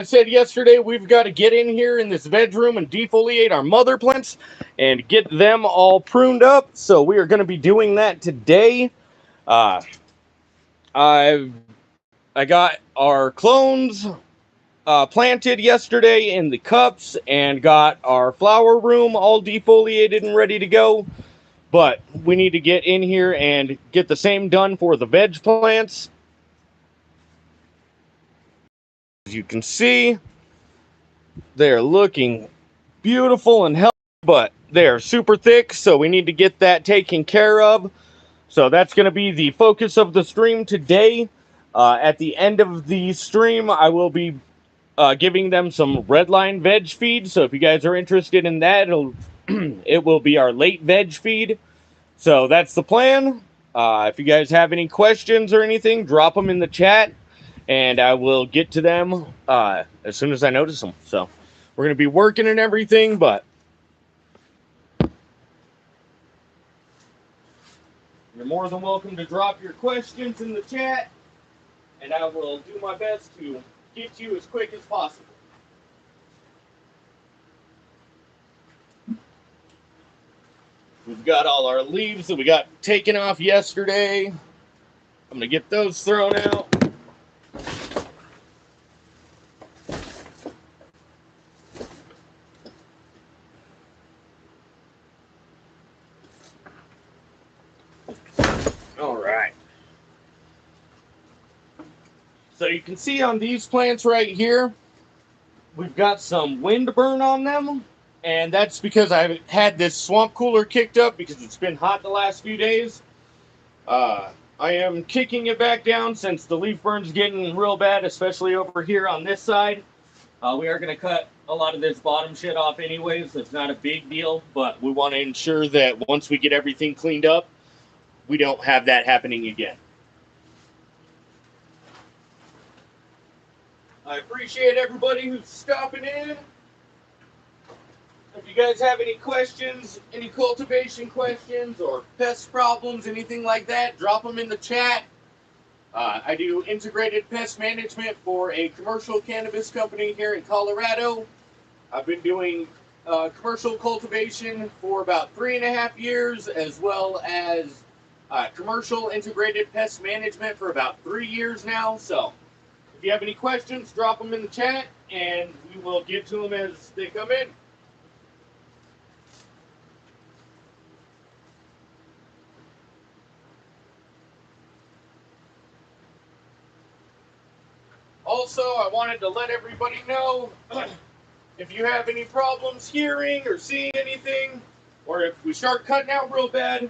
I said yesterday, we've got to get in here in this veg room and defoliate our mother plants and get them all pruned up. So we are going to be doing that today. Uh, I got our clones planted yesterday in the cups and got our flower room all defoliated and ready to go. But we need to get in here and get the same done for the veg plants. As you can see, they're looking beautiful and healthy, but they're super thick, so we need to get that taken care of. So that's going to be the focus of the stream today. At the end of the stream, I will be giving them some redline veg feed. So if you guys are interested in that, it will be our late veg feed. So that's the plan. If you guys have any questions or anything, drop them in the chat, and I will get to them as soon as I notice them. So we're going to be working and everything, but you're more than welcome to drop your questions in the chat, and I will do my best to get to you as quick as possible. We've got all our leaves that we got taken off yesterday. I'm going to get those thrown out. All right. So you can see on these plants right here, we've got some wind burn on them. And that's because I've had this swamp cooler kicked up because it's been hot the last few days. I am kicking it back down since the leaf burn's getting real bad, especially over here on this side. We are going to cut a lot of this bottom shit off anyways, so it's not a big deal. But we want to ensure that once we get everything cleaned up, we don't have that happening again. I appreciate everybody who's stopping in. If you guys have any questions, any cultivation questions or pest problems, anything like that, drop them in the chat. I do integrated pest management for a commercial cannabis company here in Colorado. I've been doing commercial cultivation for about 3.5 years, as well as commercial integrated pest management for about 3 years now. So if you have any questions, drop them in the chat, and we will get to them as they come in. Also, I wanted to let everybody know, if you have any problems hearing or seeing anything, or if we start cutting out real bad,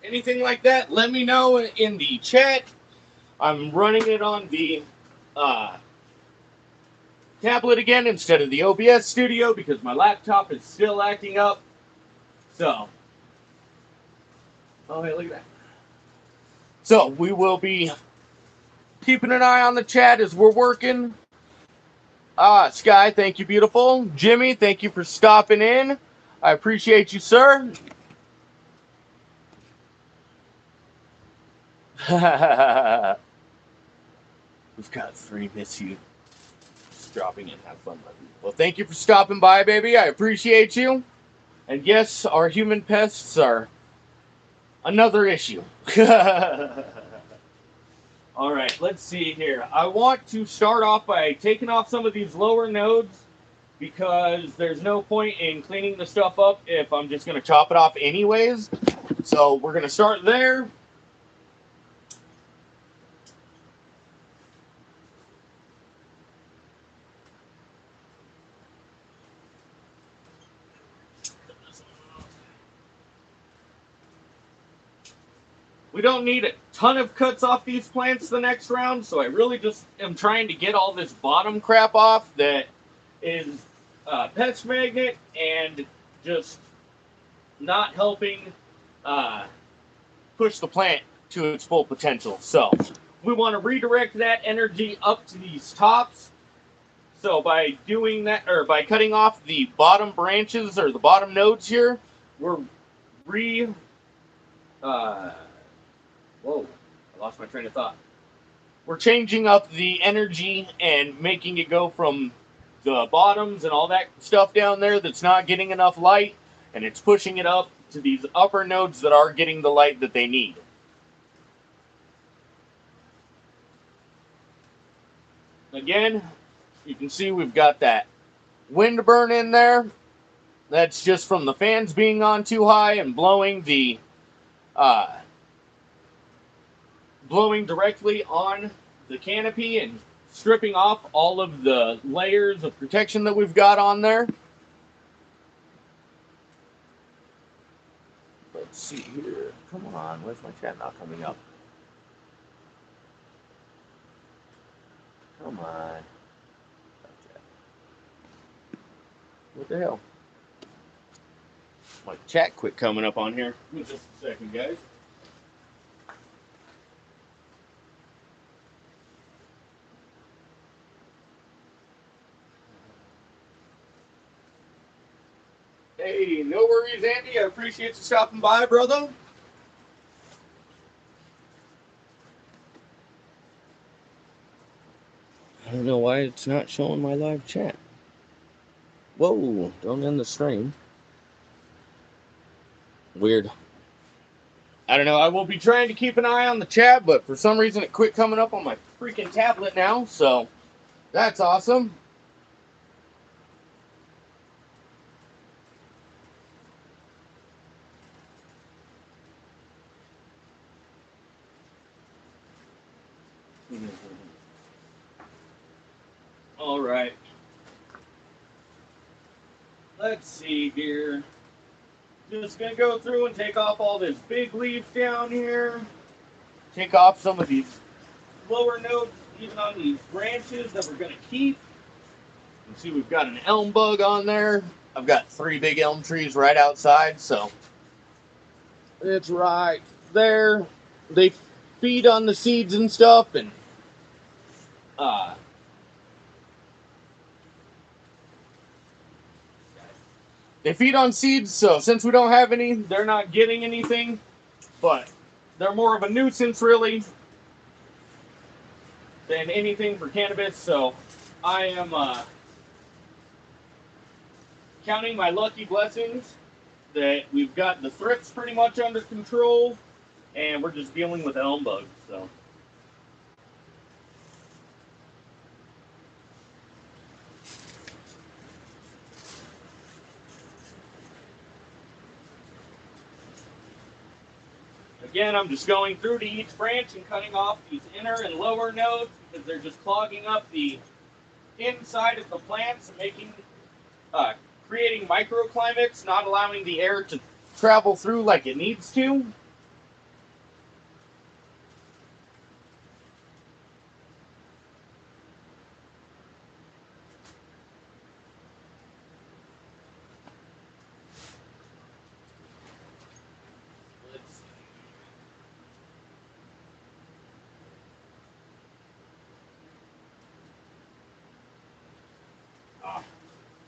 anything like that, let me know in the chat. I'm running it on the tablet again instead of the OBS studio because my laptop is still acting up. So, oh, hey, look at that. So, we will be keeping an eye on the chat as we're working. Sky, thank you, beautiful. Jimmy, thank you for stopping in. I appreciate you, sir. We've got 3 miss you. Just dropping in, have fun, buddy. Well, thank you for stopping by, baby. I appreciate you. And yes, our human pests are another issue. All right, let's see here. I want to start off by taking off some of these lower nodes because there's no point in cleaning the stuff up if I'm just going to chop it off anyways. So we're going to start there. We don't need a ton of cuts off these plants the next round, so I really just am trying to get all this bottom crap off that is pest magnet and just not helping push the plant to its full potential. So we want to redirect that energy up to these tops. So by doing that, or by cutting off the bottom branches or the bottom nodes here, we're whoa, I lost my train of thought. we're changing up the energy and making it go from the bottoms and all that stuff down there that's not getting enough light, and it's pushing it up to these upper nodes that are getting the light that they need. Again, you can see we've got that wind burn in there. That's just from the fans being on too high and blowing directly on the canopy and stripping off all of the layers of protection that we've got on there. Let's see here. Come on, where's my chat not coming up? Come on. What the hell? My chat quit coming up on here. Give me just a second, guys. Hey, no worries, Andy. I appreciate you stopping by, brother. I don't know why it's not showing my live chat. Whoa, don't end the stream. Weird. I don't know. I will be trying to keep an eye on the chat, but for some reason it quit coming up on my freaking tablet now, so that's awesome. All right. Let's see here. Just going to go through and take off all this big leaves down here. Take off some of these lower nodes, even on these branches that we're going to keep. You can see we've got an elm bug on there. I've got 3 big elm trees right outside, so it's right there. They feed on the seeds and stuff, and they feed on seeds, so since we don't have any, they're not getting anything, but they're more of a nuisance, really, than anything for cannabis, so I am counting my lucky blessings that we've got the thrips pretty much under control, and we're just dealing with elm bugs, so. Again, I'm just going through to each branch and cutting off these inner and lower nodes because they're just clogging up the inside of the plants and making, creating microclimates, not allowing the air to travel through like it needs to.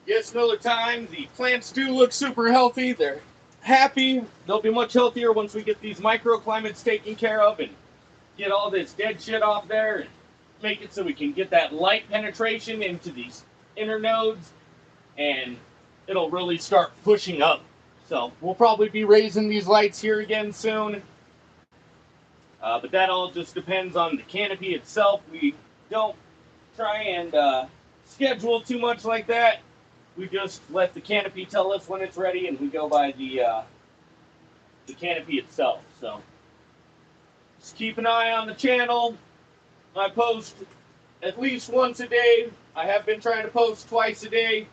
Yes, another time, the plants do look super healthy. They're happy. They'll be much healthier once we get these microclimates taken care of and get all this dead shit off there and make it so we can get that light penetration into these inner nodes, and it'll really start pushing up. So we'll probably be raising these lights here again soon. But that all just depends on the canopy itself. We don't try and schedule too much like that. We just let the canopy tell us when it's ready, and we go by the canopy itself. So just keep an eye on the channel. I post at least once a day. I have been trying to post twice a day.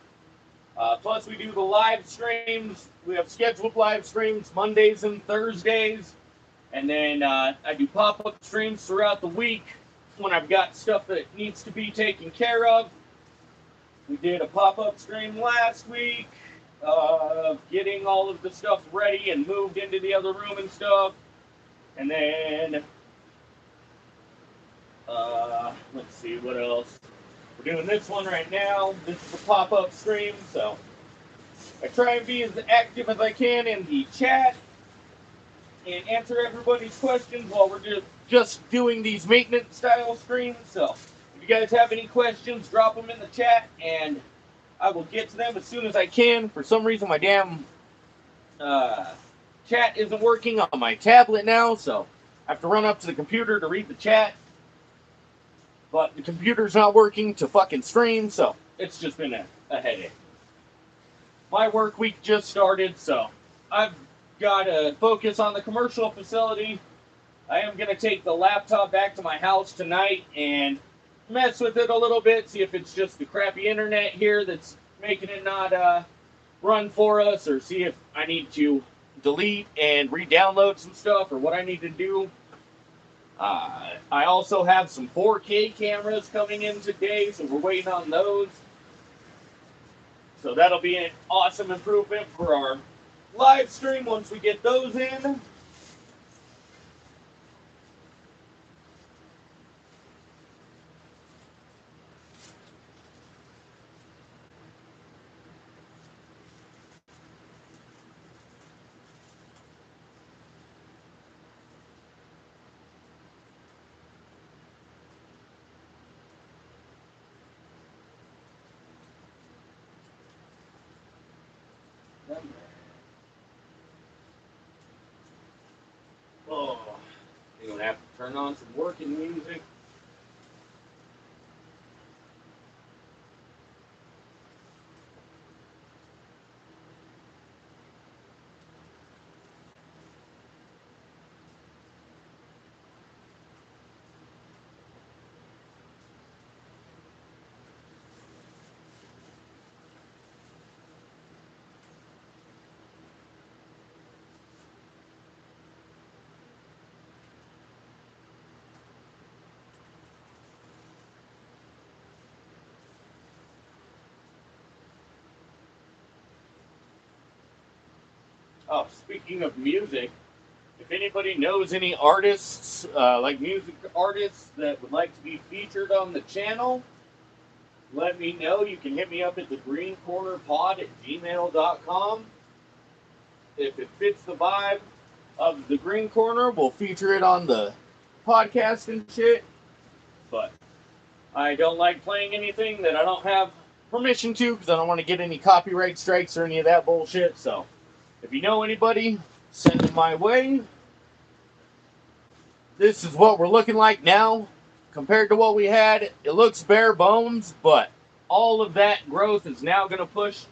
Plus, we do the live streams. We have scheduled live streams Mondays and Thursdays. And then I do pop-up streams throughout the week when I've got stuff that needs to be taken care of. We did a pop-up stream last week of getting all of the stuff ready and moved into the other room and stuff. And then, let's see, what else? We're doing this one right now. This is a pop-up stream, so I try and be as active as I can in the chat. and answer everybody's questions while we're just doing these maintenance style streams. So if you guys have any questions, drop them in the chat, and I will get to them as soon as I can. For some reason, my damn chat isn't working on my tablet now, so I have to run up to the computer to read the chat. But the computer's not working to fucking stream, so it's just been a headache. My work week just started, so I've got to focus on the commercial facility. I am going to take the laptop back to my house tonight and mess with it a little bit, see if it's just the crappy internet here that's making it not run for us, or see if I need to delete and re-download some stuff, or what I need to do. I also have some 4K cameras coming in today, so we're waiting on those. So that'll be an awesome improvement for our live stream once we get those in. Oh, you're gonna have to turn on some working music. Oh, speaking of music, if anybody knows any artists, like music artists that would like to be featured on the channel, let me know. You can hit me up at thegreencornerpod@gmail.com. If it fits the vibe of the Green Corner, we'll feature it on the podcast and shit. But I don't like playing anything that I don't have permission to, because I don't want to get any copyright strikes or any of that bullshit. So if you know anybody, send them my way. This is what we're looking like now. Compared to what we had, it looks bare bones, but all of that growth is now going to push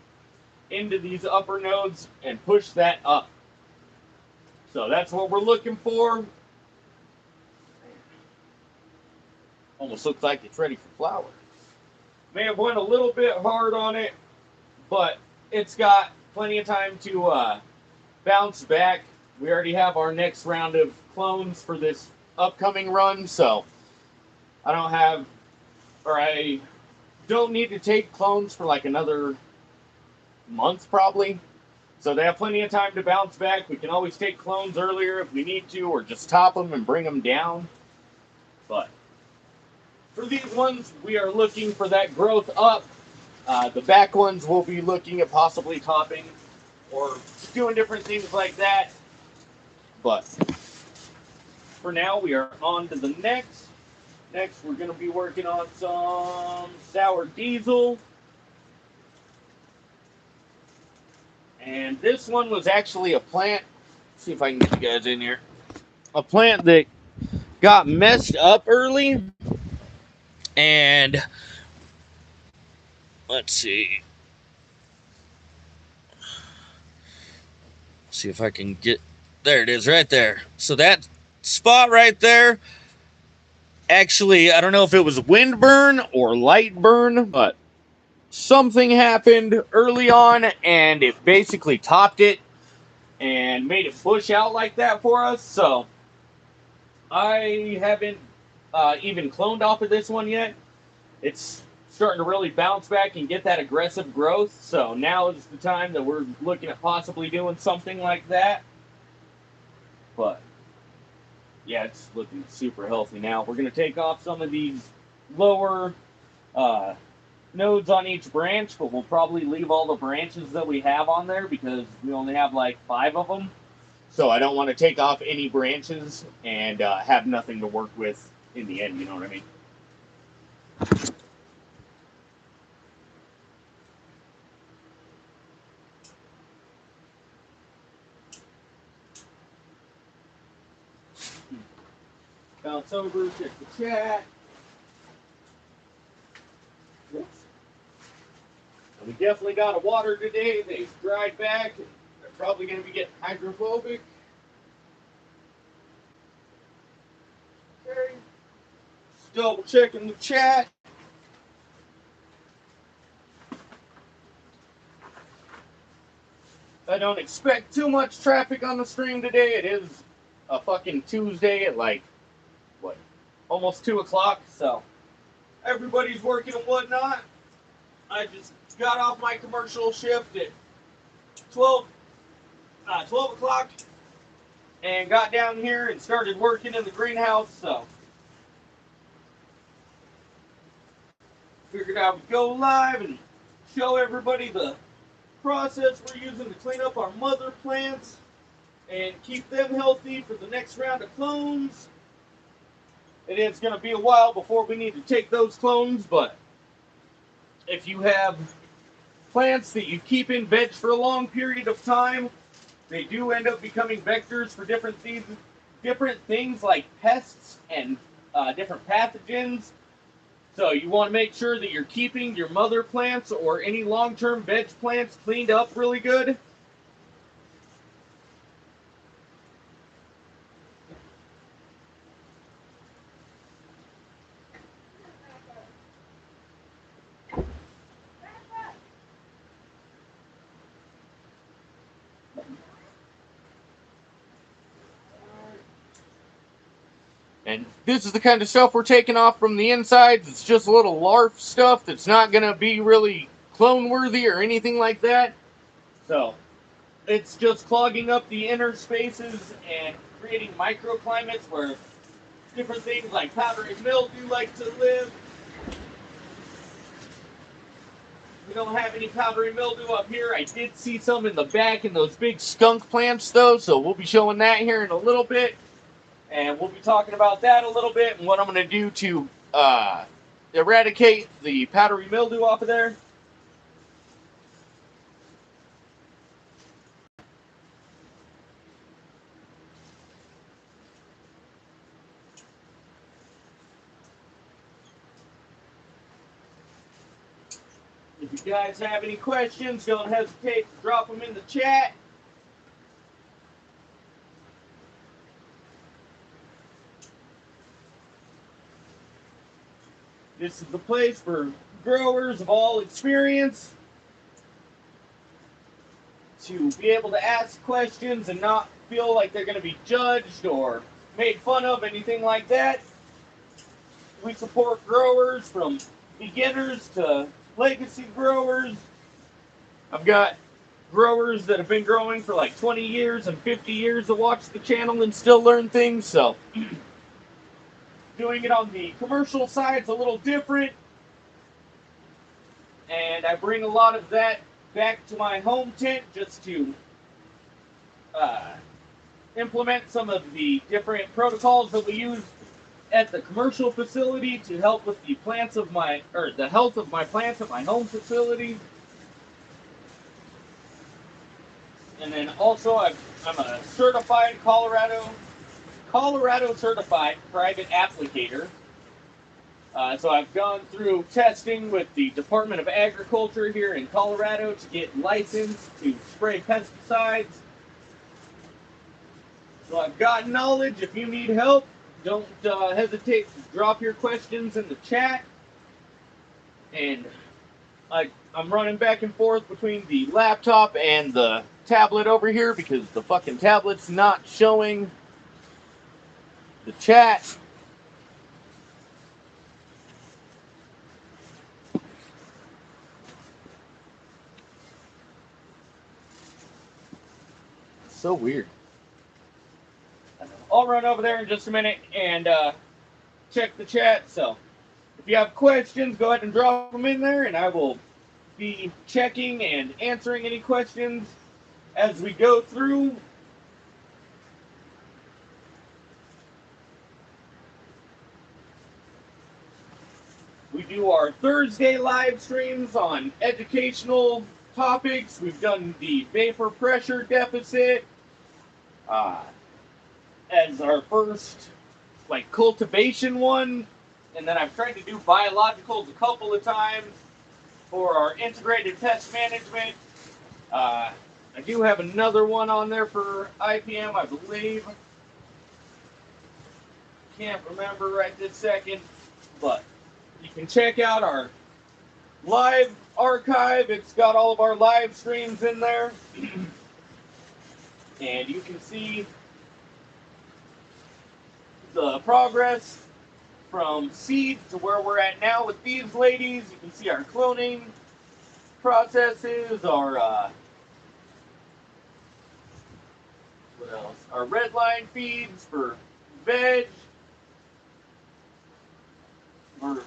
into these upper nodes and push that up. So that's what we're looking for. Almost looks like it's ready for flower. May have went a little bit hard on it, but it's got plenty of time to bounce back. We already have our next round of clones for this upcoming run, so I don't need to take clones for like another month probably. So they have plenty of time to bounce back. We can always take clones earlier if we need to, or just top them and bring them down. But for these ones, we are looking for that growth up. The back ones we'll be looking at possibly topping or doing different things like that. But for now, we are on to the next. Next, we're going to be working on some sour diesel. And this one was actually a plant. Let's see if I can get you guys in here. A plant that got messed up early. And let's see. See if I can get. There it is right there. So that spot right there. Actually, I don't know if it was wind burn or light burn, but something happened early on and it basically topped it and made it push out like that for us. So I haven't even cloned off of this one yet. It's starting to really bounce back and get that aggressive growth. So now is the time that we're looking at possibly doing something like that. But yeah, it's looking super healthy now. We're going to take off some of these lower nodes on each branch, but we'll probably leave all the branches that we have on there because we only have like 5 of them. So I don't want to take off any branches and have nothing to work with in the end, you know what I mean? Bounce over, check the chat. Oops. We definitely got a water today. They've dried back. They're probably going to be getting hydrophobic. Okay. Just double checking the chat. I don't expect too much traffic on the stream today. It is a fucking Tuesday at like, what, almost 2 o'clock. So everybody's working and whatnot. I just got off my commercial shift at 12 o'clock and got down here and started working in the greenhouse. So figured I would go live and show everybody the process we're using to clean up our mother plants and keep them healthy for the next round of clones. And it's going to be a while before we need to take those clones, but if you have plants that you keep in veg for a long period of time, they do end up becoming vectors for different things like pests and different pathogens. So you want to make sure that you're keeping your mother plants or any long-term veg plants cleaned up really good. And this is the kind of stuff we're taking off from the insides. It's just a little larf stuff that's not going to be really clone worthy or anything like that. So it's just clogging up the inner spaces and creating microclimates where different things like powdery mildew like to live. We don't have any powdery mildew up here. I did see some in the back in those big skunk plants though, so we'll be showing that here in a little bit. And we'll be talking about that a little bit and what I'm going to do to eradicate the powdery mildew off of there. If you guys have any questions, don't hesitate to drop them in the chat. This is the place for growers of all experience to be able to ask questions and not feel like they're going to be judged or made fun of, anything like that. We support growers from beginners to legacy growers. I've got growers that have been growing for like 20 years and 50 years that watch the channel and still learn things, so doing it on the commercial side is a little different, and I bring a lot of that back to my home tent just to implement some of the different protocols that we use at the commercial facility to help with the plants of my, or the health of my plants at my home facility. And then also I'm a certified Colorado certified private applicator. So I've gone through testing with the Department of Agriculture here in Colorado to get licensed to spray pesticides. So I've got knowledge. If you need help, don't hesitate to drop your questions in the chat. And I'm running back and forth between the laptop and the tablet over here because the fucking tablet's not showing the chat. So weird. I'll run over there in just a minute and check the chat. So if you have questions, go ahead and drop them in there, and I will be checking and answering any questions as we go through. do our Thursday live streams on educational topics. We've done the vapor pressure deficit uh, as our first like cultivation one, and then I've tried to do biologicals a couple of times for our integrated pest management. I do have another one on there for IPM, I believe. Can't remember right this second, but you can check out our live archive. It's got all of our live streams in there. And you can see the progress from seed to where we're at now with these ladies. You can see our cloning processes, our what else? Our redline feeds for veg.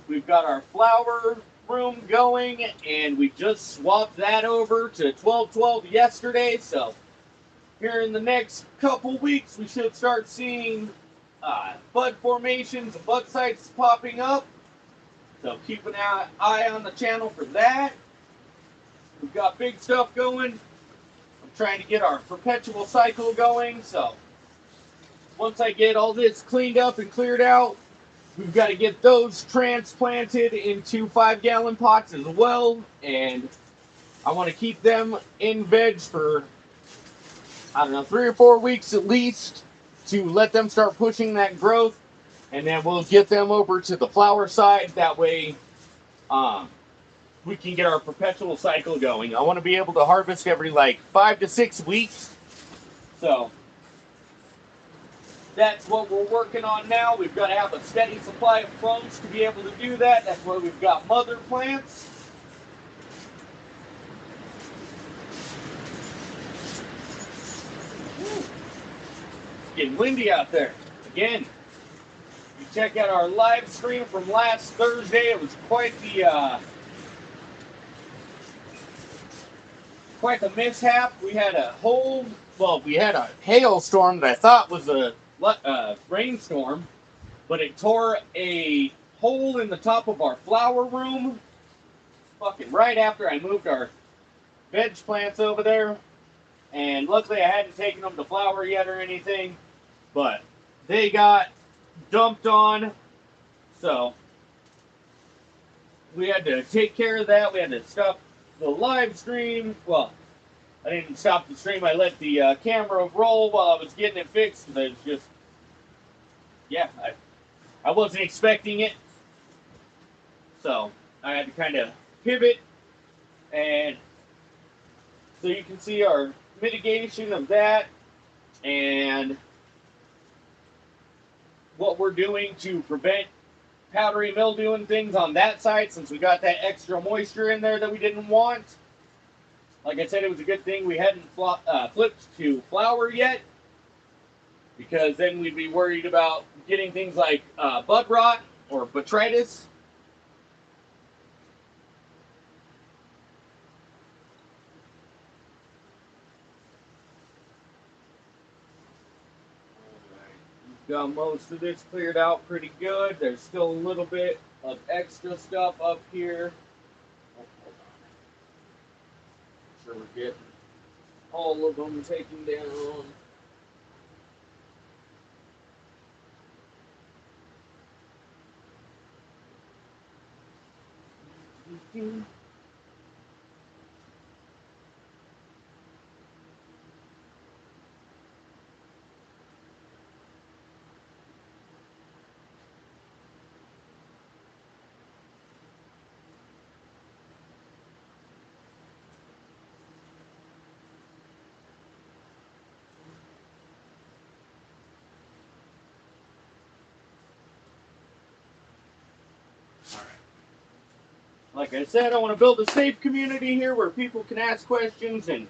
We've got our flower room going, and we just swapped that over to 1212 yesterday. So here in the next couple weeks, we should start seeing bud formations and bud sites popping up. So keep an eye on the channel for that. We've got big stuff going. I'm trying to get our perpetual cycle going. So once I get all this cleaned up and cleared out, we've got to get those transplanted into 5-gallon pots as well. And I want to keep them in veg for, I don't know, 3 or 4 weeks at least to let them start pushing that growth. And then we'll get them over to the flower side. That way we can get our perpetual cycle going. I want to be able to harvest every like 5 to 6 weeks. So that's what we're working on now. We've got to have a steady supply of funds to be able to do that. That's why we've got mother plants. It's getting windy out there. Again, you check out our live stream from last Thursday. It was quite the mishap. We had a hailstorm that I thought was a rainstorm, but it tore a hole in the top of our flower room fucking right after I moved our veg plants over there. And luckily I hadn't taken them to flower yet or anything, but they got dumped on, so we had to take care of that. We had to stop the live stream. Well, I didn't stop the stream. I let the camera roll while I was getting it fixed. But it's just, yeah, I wasn't expecting it. So I had to kind of pivot. And so you can see our mitigation of that and what we're doing to prevent powdery mildew and things on that side, since we got that extra moisture in there that we didn't want. Like I said, it was a good thing we hadn't flipped to flower yet, because then we'd be worried about getting things like bud rot or botrytis. Got most of this cleared out pretty good. There's still a little bit of extra stuff up here. Oh, hold on. Make sure we're getting all of them taken down. Like I said, I want to build a safe community here where people can ask questions and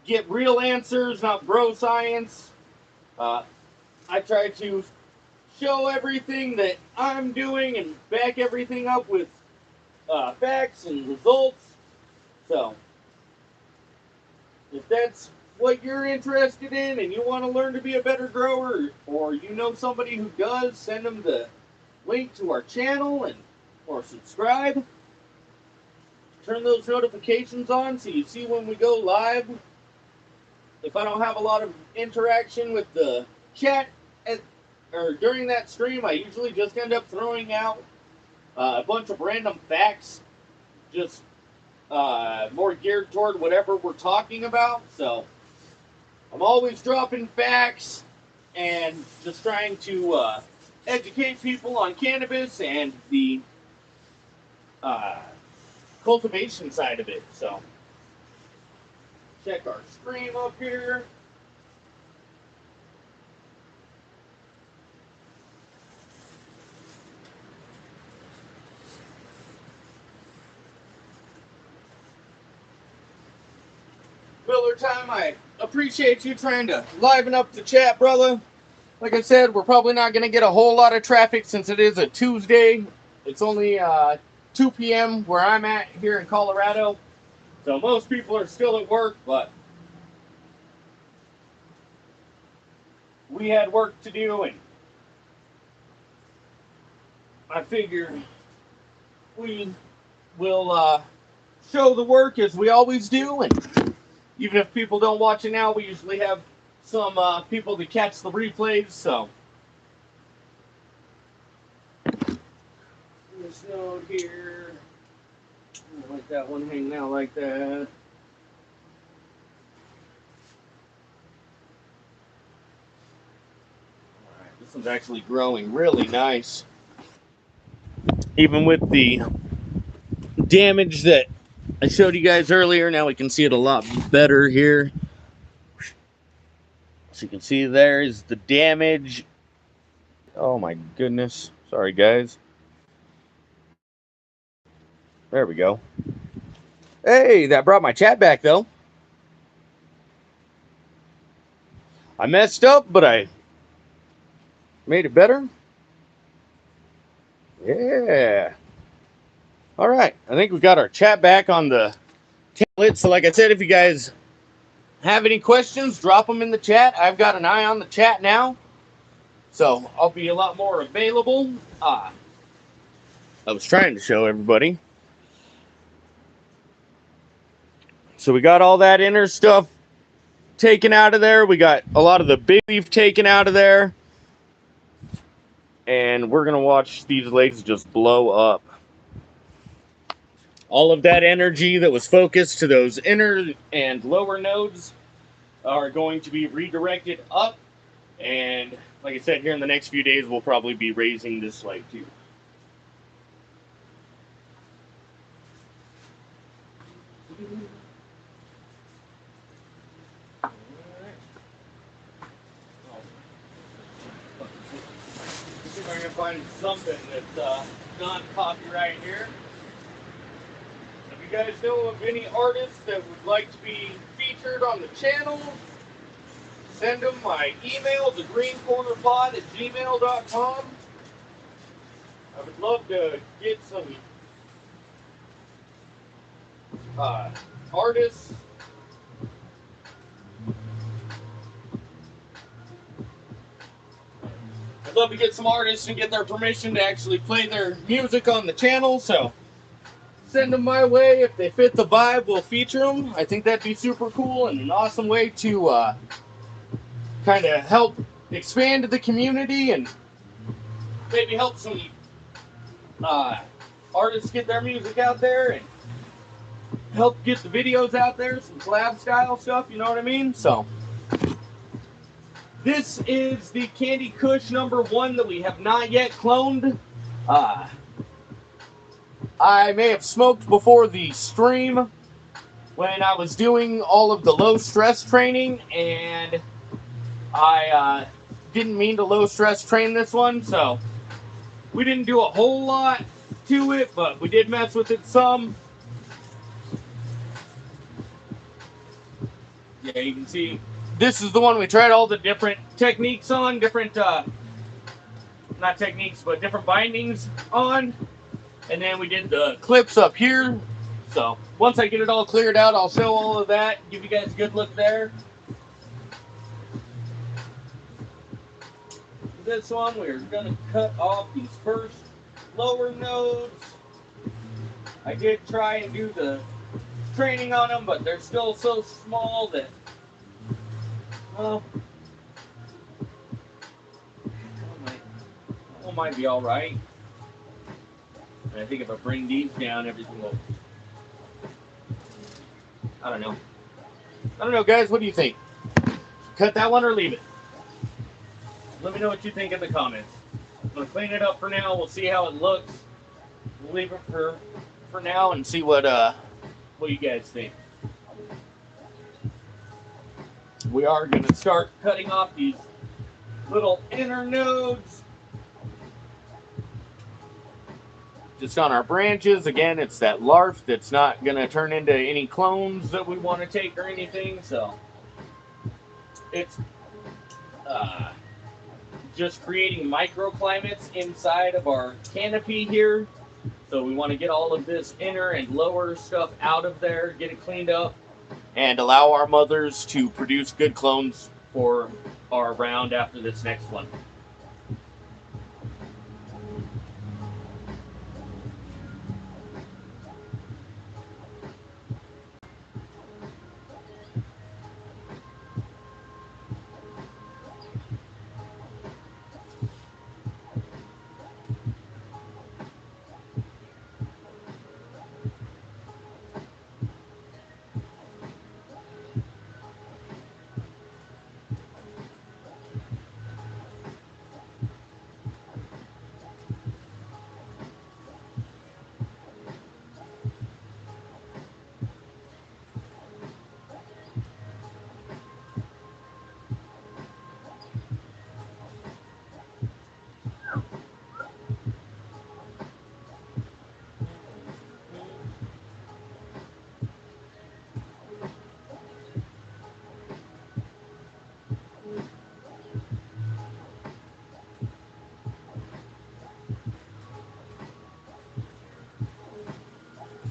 get real answers, not bro science. I try to show everything that I'm doing and back everything up with facts and results. So, if that's what you're interested in and you want to learn to be a better grower, or you know somebody who does, send them the link to our channel and or subscribe. Turn those notifications on so you see when we go live. If I don't have a lot of interaction with the chat or during that stream, I usually just end up throwing out a bunch of random facts, just more geared toward whatever we're talking about. So I'm always dropping facts and just trying to educate people on cannabis and the cultivation side of it. So check our stream up here. Miller time, I appreciate you trying to liven up the chat, brother. Like I said, we're probably not going to get a whole lot of traffic since it is a Tuesday. It's only 2 p.m. where I'm at here in Colorado. So most people are still at work, but we had work to do, and I figure we will show the work as we always do. And even if people don't watch it now, we usually have some people to catch the replays. So this node here, I don't like that one hanging out like that. Alright, this one's actually growing really nice. Even with the damage that I showed you guys earlier, now we can see it a lot better here. So you can see there is the damage. Oh my goodness. Sorry, guys. There we go. Hey, that brought my chat back, though. I messed up, but I made it better. Yeah. All right. I think we got our chat back on the template. So like I said, if you guys have any questions, drop them in the chat. I've got an eye on the chat now, so I'll be a lot more available. I was trying to show everybody. So we got all that inner stuff taken out of there. We got a lot of the big leaf taken out of there. And we're going to watch these legs just blow up. All of that energy that was focused to those inner and lower nodes are going to be redirected up. And like I said, here in the next few days, we'll probably be raising this leg too. See if I can find something that's not copyright here. If you guys know of any artists that would like to be featured on the channel, send them my email, thegreencornerpod@gmail.com. I would love to get some artists. I'd love to get some artists and get their permission to actually play their music on the channel, so send them my way. If they fit the vibe, we'll feature them. I think that'd be super cool and an awesome way to kind of help expand the community and maybe help some artists get their music out there and help get the videos out there, some collab style stuff, you know what I mean? So this is the Candy Kush #1 that we have not yet cloned. I may have smoked before the stream when I was doing all of the low stress training, and I didn't mean to low stress train this one, so we didn't do a whole lot to it, but we did mess with it some. Yeah, you can see this is the one we tried all the different techniques on, different, not techniques, but different bindings on. And then we did the clips up here. So once I get it all cleared out, I'll show all of that, give you guys a good look there. This one, we're going to cut off these first lower nodes. I did try and do the training on them, but they're still so small that, well, one might be all right. And I think if I bring these down, everything will. I don't know. I don't know, guys. What do you think? Cut that one or leave it? Let me know what you think in the comments. I'm gonna clean it up for now. We'll see how it looks. We'll leave it for now and see what you guys think. We are gonna start cutting off these little inner nodes just on our branches. Again, it's that larf that's not gonna turn into any clones that we want to take or anything. So it's just creating microclimates inside of our canopy here. So we want to get all of this inner and lower stuff out of there, get it cleaned up, and allow our mothers to produce good clones for our round after this next one.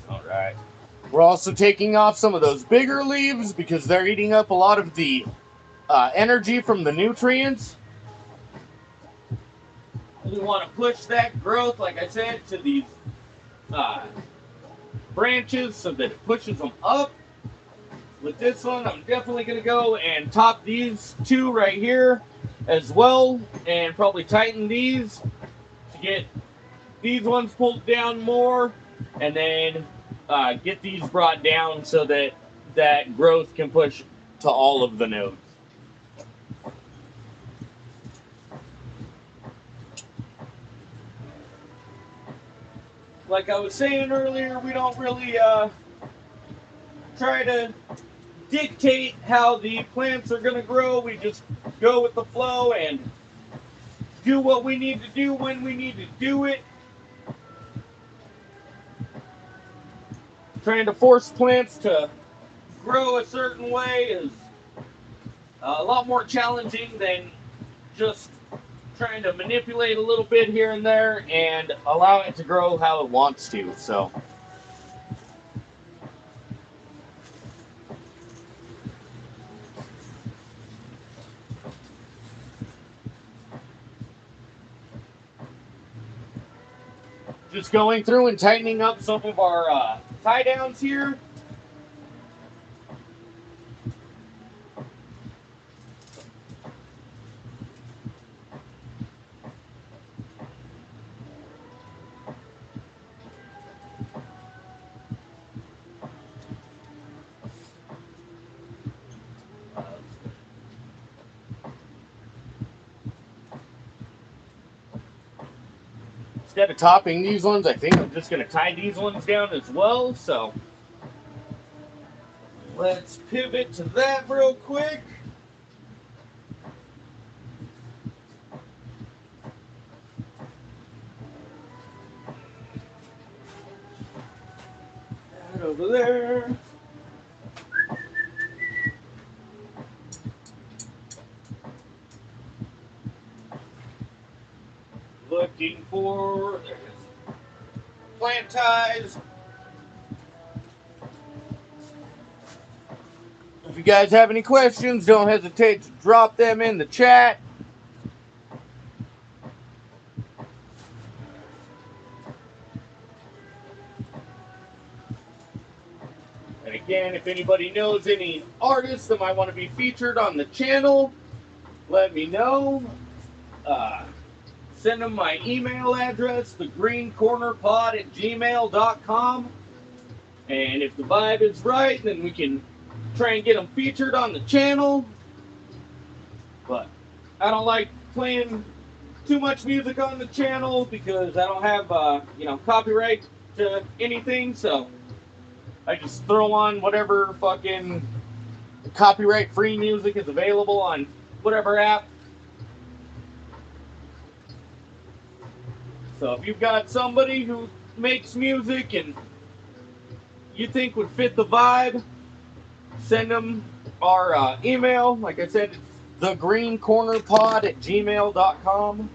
All right. We're also taking off some of those bigger leaves because they're eating up a lot of the energy from the nutrients. We want to push that growth, like I said, to these branches so that it pushes them up. With this one, I'm definitely going to go and top these two right here as well, and probably tighten these to get these ones pulled down more, and then get these brought down so that that growth can push to all of the nodes. Like I was saying earlier, we don't really try to dictate how the plants are going to grow. We just go with the flow and do what we need to do when we need to do it. Trying to force plants to grow a certain way is a lot more challenging than just trying to manipulate a little bit here and there and allow it to grow how it wants to. So just going through and tightening up some of our tie downs here. Instead of topping these ones, I think I'm just going to tie these ones down as well. So let's pivot to that real quick. That over there. Looking for plant ties. If you guys have any questions, don't hesitate to drop them in the chat. And if anybody knows any artists that might want to be featured on the channel, let me know. Send them my email address, thegreencornerpod@gmail.com. And if the vibe is right, then we can try and get them featured on the channel. But I don't like playing too much music on the channel because I don't have, copyright to anything. So I just throw on whatever fucking copyright-free music is available on whatever app. So if you've got somebody who makes music and you think would fit the vibe, send them our email. Like I said, it's thegreencornerpod@gmail.com.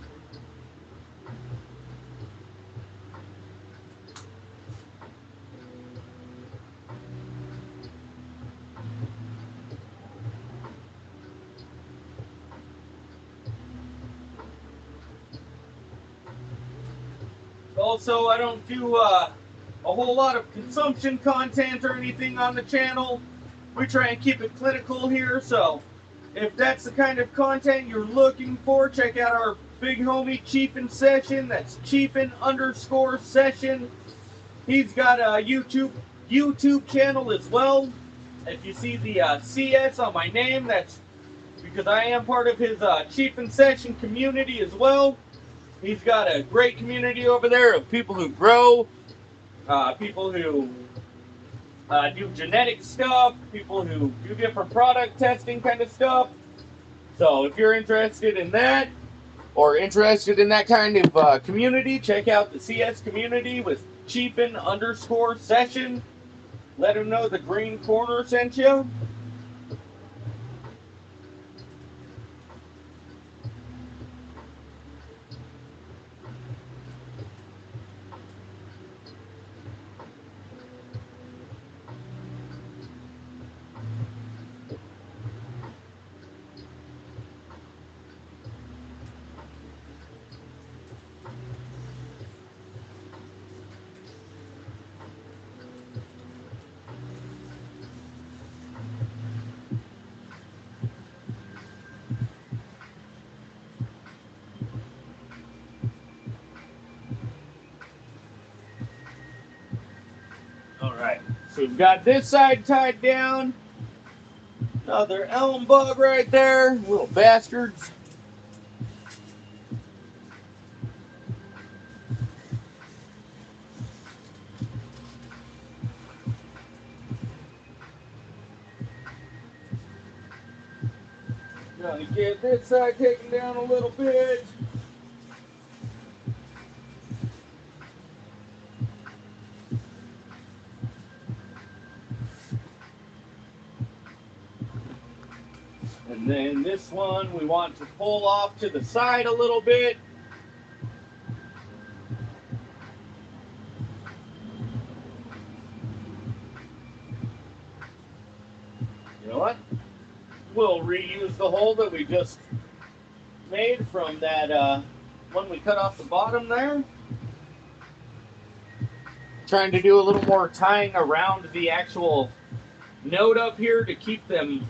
Also, I don't do a whole lot of consumption content or anything on the channel. We try and keep it clinical here, so if that's the kind of content you're looking for, check out our big homie Chiefin Session. That's Chiefin_Session. He's got a YouTube channel as well. If you see the CS on my name, that's because I am part of his Chiefin Session community as well. He's got a great community over there of people who grow, people who do genetic stuff, people who do different product testing kind of stuff. So if you're interested in that, or interested in that kind of community, check out the CS community with Chiefin_Session. Let him know the Green Corner sent you. Alright, so we've got this side tied down. Another elm bug right there, little bastards. Gonna get this side taken down a little bit. And then this one we want to pull off to the side a little bit. You know what? We'll reuse the hole that we just made from that one we cut off the bottom there. Trying to do a little more tying around the actual node up here to keep them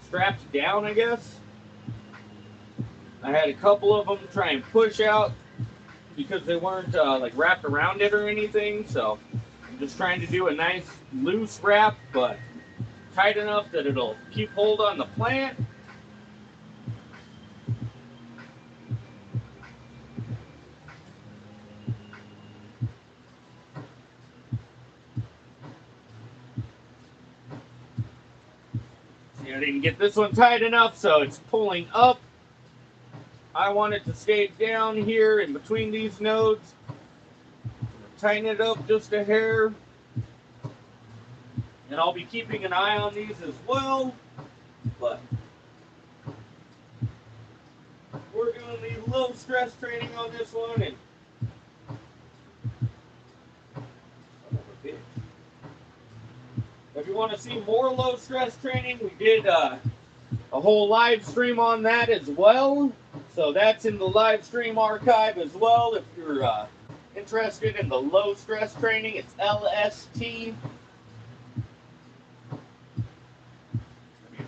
strapped down, I guess. I had a couple of them try and push out because they weren't like wrapped around it or anything, so I'm just trying to do a nice loose wrap, but tight enough that it'll keep hold on the plant. See, I didn't get this one tight enough, so it's pulling up. I want it to stay down here in between these nodes. Tighten it up just a hair. And I'll be keeping an eye on these as well. But we're going to need low stress training on this one. And if you want to see more low stress training, we did a whole live stream on that as well. So that's in the live stream archive as well. If you're interested in the low stress training, it's LST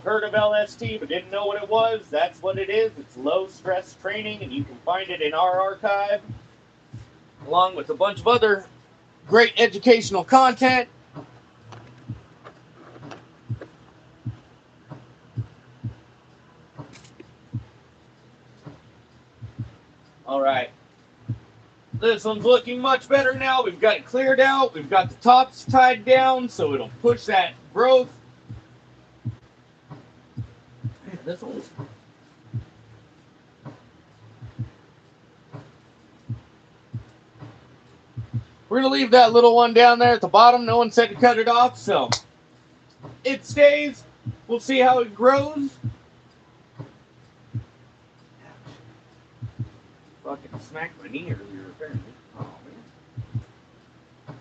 heard of LST but didn't know what it was, that's what it is. It's low stress training, and you can find it in our archive, along with a bunch of other great educational content. All right. This one's looking much better now. We've got it cleared out. We've got the tops tied down so it'll push that growth. Man, this one's... We're going to leave that little one down there at the bottom. No one said to cut it off, so it stays. We'll see how it grows. Fucking smacked my knee earlier, apparently. Oh, man.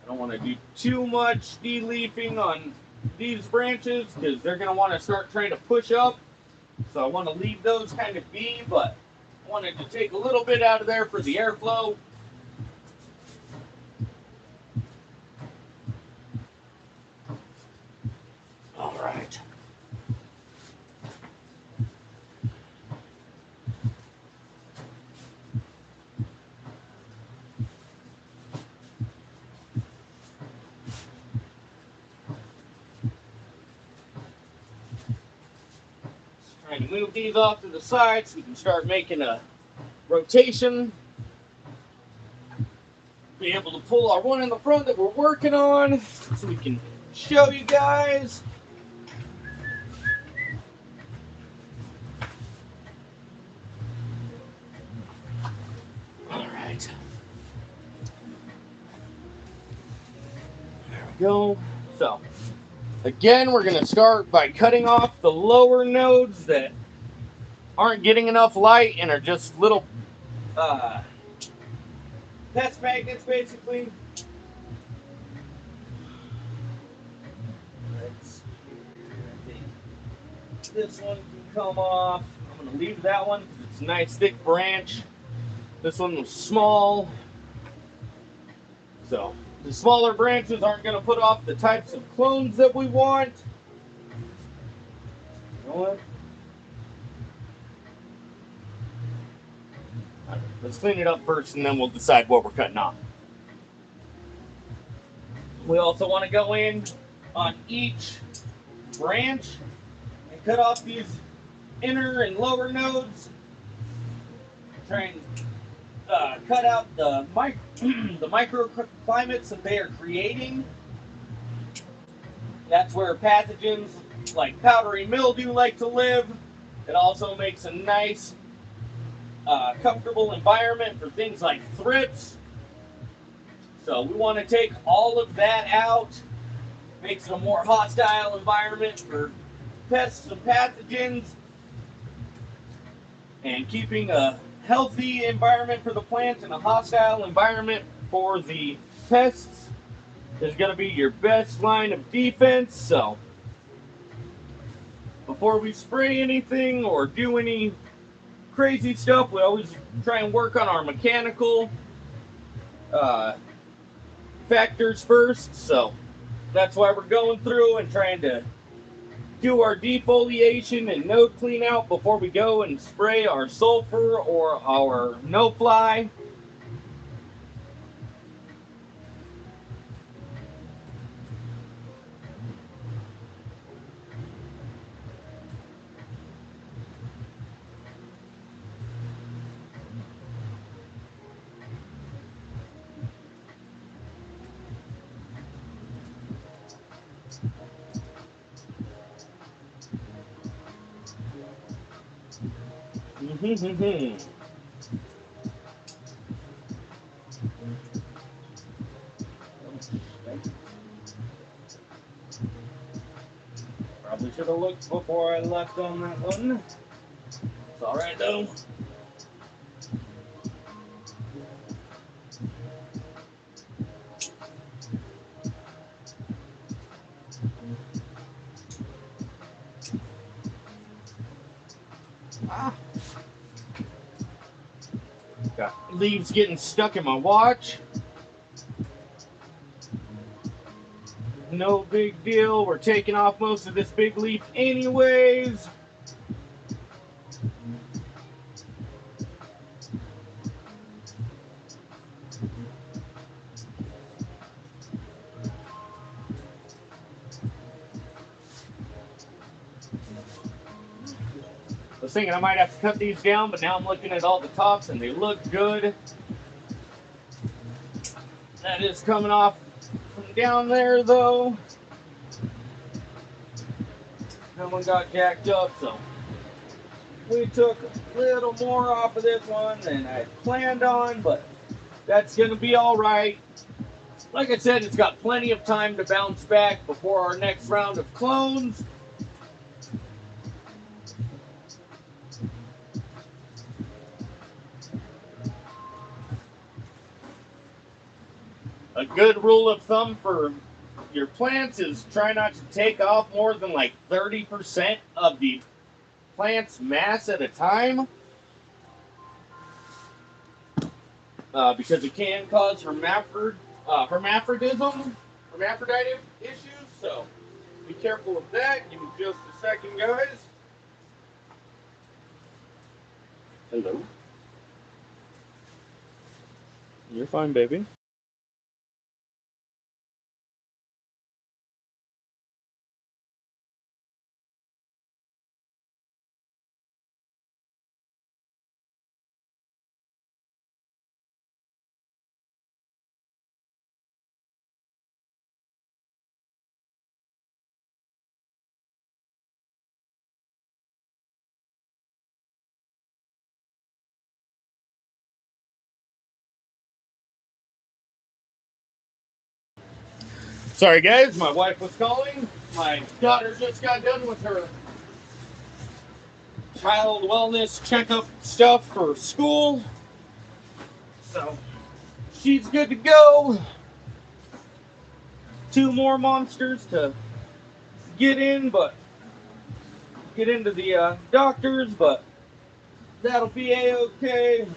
I don't want to do too much de-leafing on these branches because they're going to want to start trying to push up. So I want to leave those kind of be, but I wanted to take a little bit out of there for the airflow. All right. Trying to move these off to the side so we can start making a rotation. Be able to pull our one in the front that we're working on so we can show you guys. All right. There we go. So, again, we're going to start by cutting off the lower nodes that aren't getting enough light and are just little pest magnets, basically. Let's see here. I think this one can come off. I'm going to leave that one because it's a nice thick branch. This one was small. So the smaller branches aren't going to put off the types of clones that we want. You know what? Right, let's clean it up first and then we'll decide what we're cutting off. We also want to go in on each branch and cut off these inner and lower nodes. Try and cut out the microclimates that they are creating. That's where pathogens like powdery mildew like to live. It also makes a nice comfortable environment for things like thrips. So we want to take all of that out. Makes it a more hostile environment for pests and pathogens. And keeping a healthy environment for the plants and a hostile environment for the pests is going to be your best line of defense. So before we spray anything or do any crazy stuff, we always try and work on our mechanical factors first. So that's why we're going through and trying to do our defoliation and node clean out before we go and spray our sulfur or our no-fly. Probably should have looked before I left on that one. It's alright though. Got leaves getting stuck in my watch. No big deal. We're taking off most of this big leaf anyways. I was thinking I might have to cut these down, but now I'm looking at all the tops and they look good. That is coming off from down there though. That one got jacked up, so we took a little more off of this one than I planned on, but that's going to be all right. Like I said, it's got plenty of time to bounce back before our next round of clones. A good rule of thumb for your plants is try not to take off more than like 30% of the plant's mass at a time, because it can cause hermaphroditic issues. So be careful of that. Give me just a second, guys. Hello. You're fine, baby. Sorry, guys. My wife was calling. My daughter just got done with her child wellness checkup stuff for school. So she's good to go. 2 more monsters to get into the doctors, but that'll be a-okay.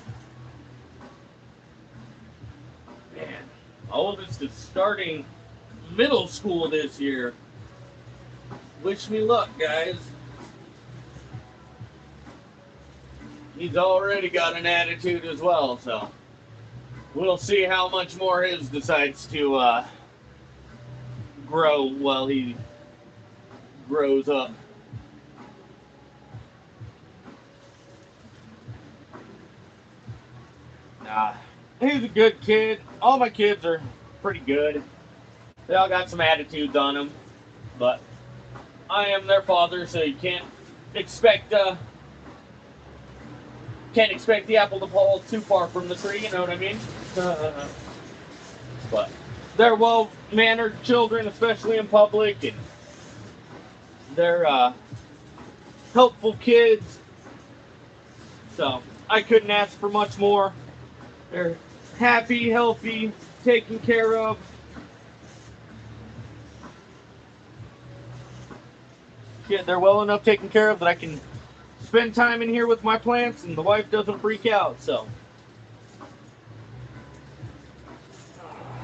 Man, my oldest is starting middle school this year. Wish me luck, guys. He's already got an attitude as well, so we'll see how much more his decides to grow while he grows up. Nah, he's a good kid. All my kids are pretty good. They all got some attitudes on them, but I am their father, so you can't expect the apple to fall too far from the tree. You know what I mean? But they're well-mannered children, especially in public, and they're helpful kids. So I couldn't ask for much more. They're happy, healthy, taken care of. Yeah, they're well enough taken care of that I can spend time in here with my plants and the wife doesn't freak out, so.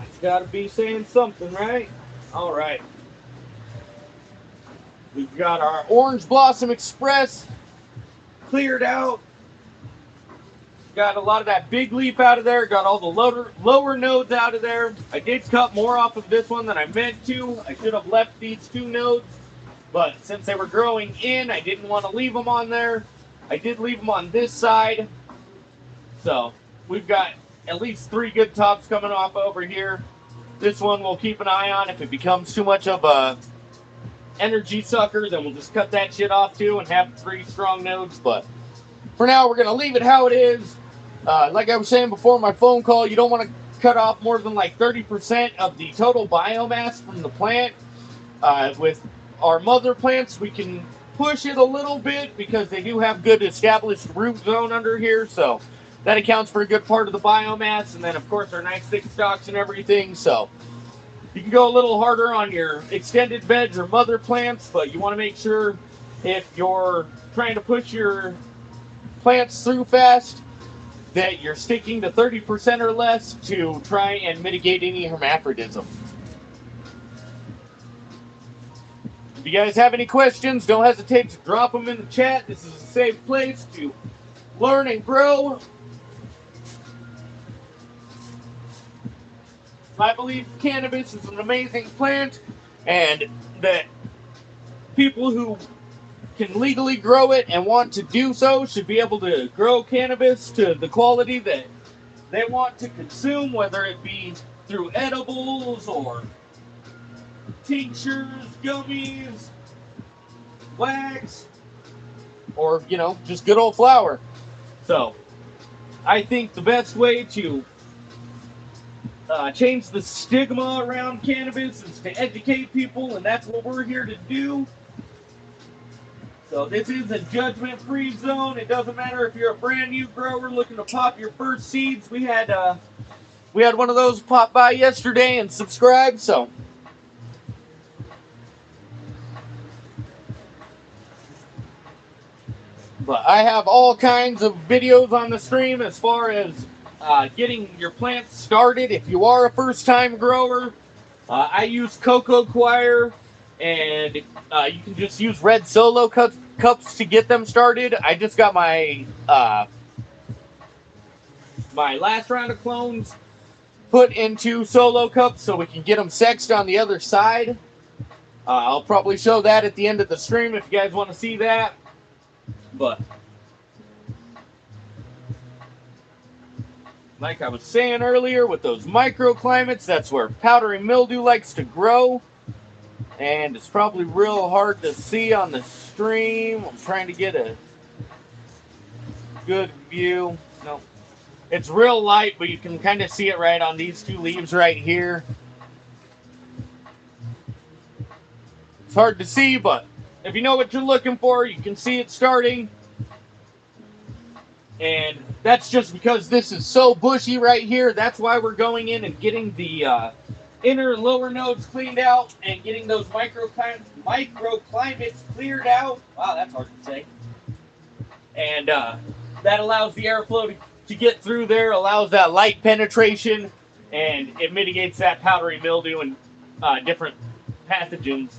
It's gotta be saying something, right? All right. We've got our Orange Blossom Express cleared out. Got a lot of that big leaf out of there. Got all the lower nodes out of there. I did cut more off of this one than I meant to. I should have left these 2 nodes, but since they were growing in, I didn't want to leave them on there. I did leave them on this side. So we've got at least 3 good tops coming off over here. This one we'll keep an eye on. If it becomes too much of a energy sucker, then we'll just cut that shit off too and have 3 strong nodes. But for now, we're going to leave it how it is. Like I was saying before my phone call, you don't want to cut off more than like 30% of the total biomass from the plant. With our mother plants, we can push it a little bit because they do have good established root zone under here. So that accounts for a good part of the biomass. And then, of course, our nice thick stalks and everything. So you can go a little harder on your extended veg or mother plants, but you want to make sure if you're trying to push your plants through fast that you're sticking to 30% or less to try and mitigate any hermaphrodism. If you guys have any questions, don't hesitate to drop them in the chat. This is a safe place to learn and grow. I believe cannabis is an amazing plant, and that people who can legally grow it and want to do so should be able to grow cannabis to the quality that they want to consume, whether it be through edibles or tinctures, gummies, wax, or, you know, just good old flower. So, I think the best way to change the stigma around cannabis is to educate people, and that's what we're here to do. So this is a judgment-free zone. It doesn't matter if you're a brand new grower looking to pop your first seeds. We had one of those pop by yesterday and subscribe. So but I have all kinds of videos on the stream as far as getting your plants started. If you are a first-time grower, I use Cocoa Choir, and you can just use red solo cups to get them started. I just got my my last round of clones put into solo cups so we can get them sexed on the other side. I'll probably show that at the end of the stream if you guys want to see that. But like I was saying earlier, with those microclimates, that's where powdery mildew likes to grow. And it's probably real hard to see on the stream. I'm trying to get a good view. No, it's real light, but you can kind of see it right on these two leaves right here. It's hard to see, but if you know what you're looking for, you can see it starting. And that's just because this is so bushy right here. That's why we're going in and getting the inner and lower nodes cleaned out and getting those microclimates cleared out. Wow, that's hard to say. And that allows the airflow to get through there, allows that light penetration, and it mitigates that powdery mildew and different pathogens.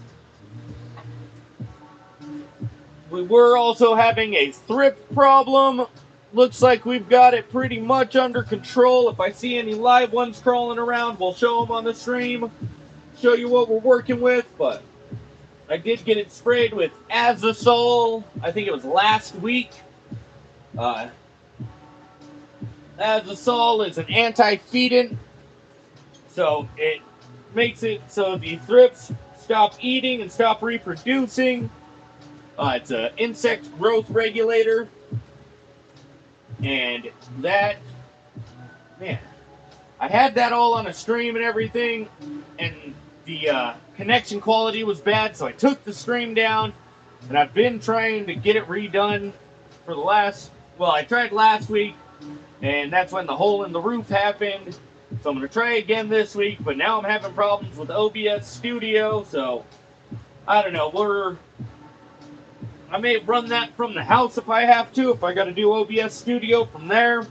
We were also having a thrift problem. Looks like we've got it pretty much under control. If I see any live ones crawling around, we'll show them on the stream, show you what we're working with. But I did get it sprayed with azosol. I think it was last week. Azosol is an anti-fetid, so it makes it so the thrips stop eating and stop reproducing. It's an insect growth regulator. And that, man, I had that all on a stream and everything, and the connection quality was bad, so I took the stream down, and I've been trying to get it redone for the last, well, I tried last week, and that's when the hole in the roof happened, so I'm going to try again this week, but now I'm having problems with OBS Studio, so I don't know, I may run that from the house if I have to. If I got to do OBS Studio from there,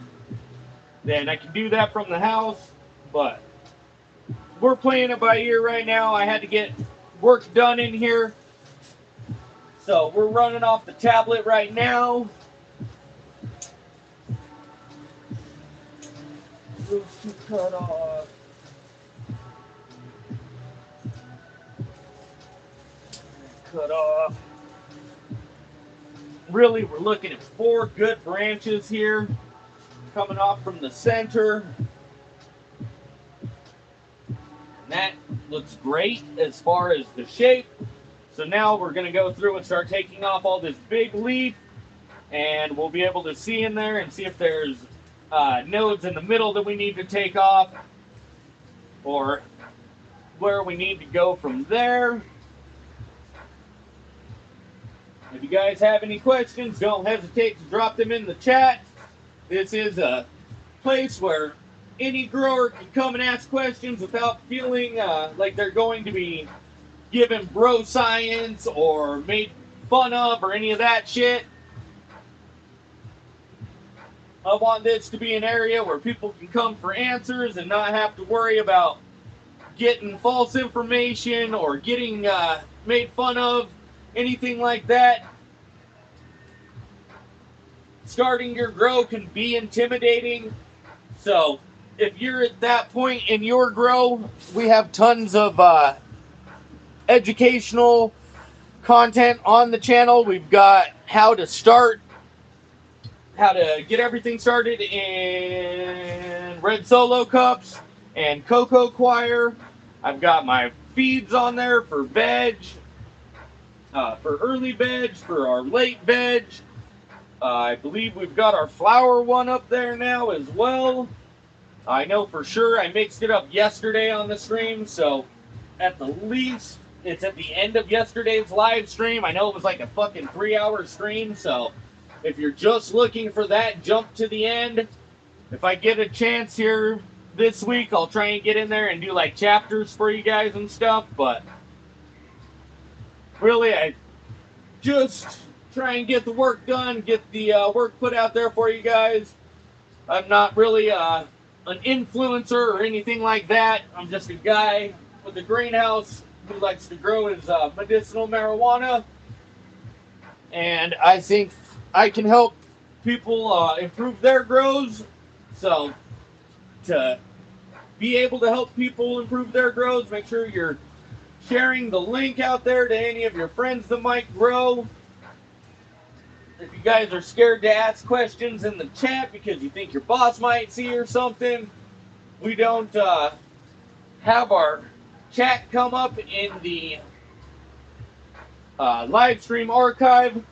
then I can do that from the house. But we're playing it by ear right now. I had to get work done in here. So we're running off the tablet right now. Roots to cut off. Cut off. Really, we're looking at 4 good branches here coming off from the center. And that looks great as far as the shape. So now we're going to go through and start taking off all this big leaf, and we'll be able to see in there and see if there's nodes in the middle that we need to take off, or where we need to go from there. If you guys have any questions, don't hesitate to drop them in the chat. This is a place where any grower can come and ask questions without feeling like they're going to be given bro science or made fun of or any of that shit. I want this to be an area where people can come for answers and not have to worry about getting false information or getting made fun of, anything like that. Starting your grow can be intimidating. So if you're at that point in your grow, we have tons of educational content on the channel. We've got how to start, how to get everything started in red solo cups and cocoa choir. I've got my feeds on there for veg, for early veg, for our late veg. I believe we've got our flower one up there now as well. I know for sure I mixed it up yesterday on the stream, so at the least it's at the end of yesterday's live stream. I know it was like a fucking 3-hour stream, so if you're just looking for that, jump to the end. If I get a chance here this week, I'll try and get in there and do like chapters for you guys and stuff, but really I just try and get the work done, get the work put out there for you guys. I'm not really an influencer or anything like that. I'm just a guy with a greenhouse who likes to grow his medicinal marijuana. And I think I can help people improve their grows. So to be able to help people improve their grows, make sure you're sharing the link out there to any of your friends that might grow. If you guys are scared to ask questions in the chat because you think your boss might see or something, we don't have our chat come up in the live stream archive.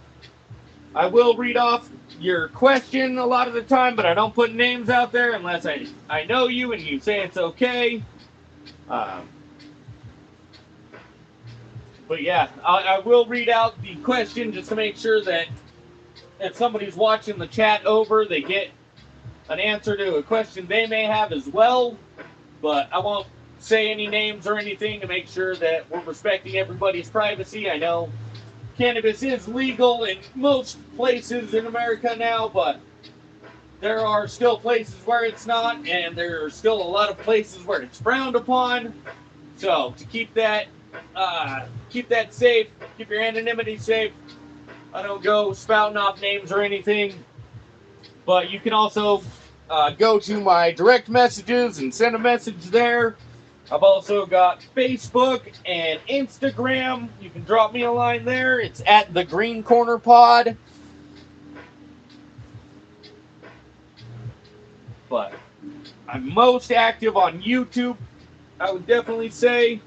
I will read off your question a lot of the time, but I don't put names out there unless I know you and you say it's okay. But yeah, I will read out the question just to make sure that if somebody's watching the chat over, they get an answer to a question they may have as well. But I won't say any names or anything to make sure that we're respecting everybody's privacy. I know cannabis is legal in most places in America now, but there are still places where it's not, and there are still a lot of places where it's frowned upon. So to keep that safe, keep your anonymity safe. I don't go spouting off names or anything, but you can also go to my direct messages and send a message there. I've also got Facebook and Instagram. You can drop me a line there. It's at the Green Corner Pod. But I'm most active on YouTube, I would definitely say.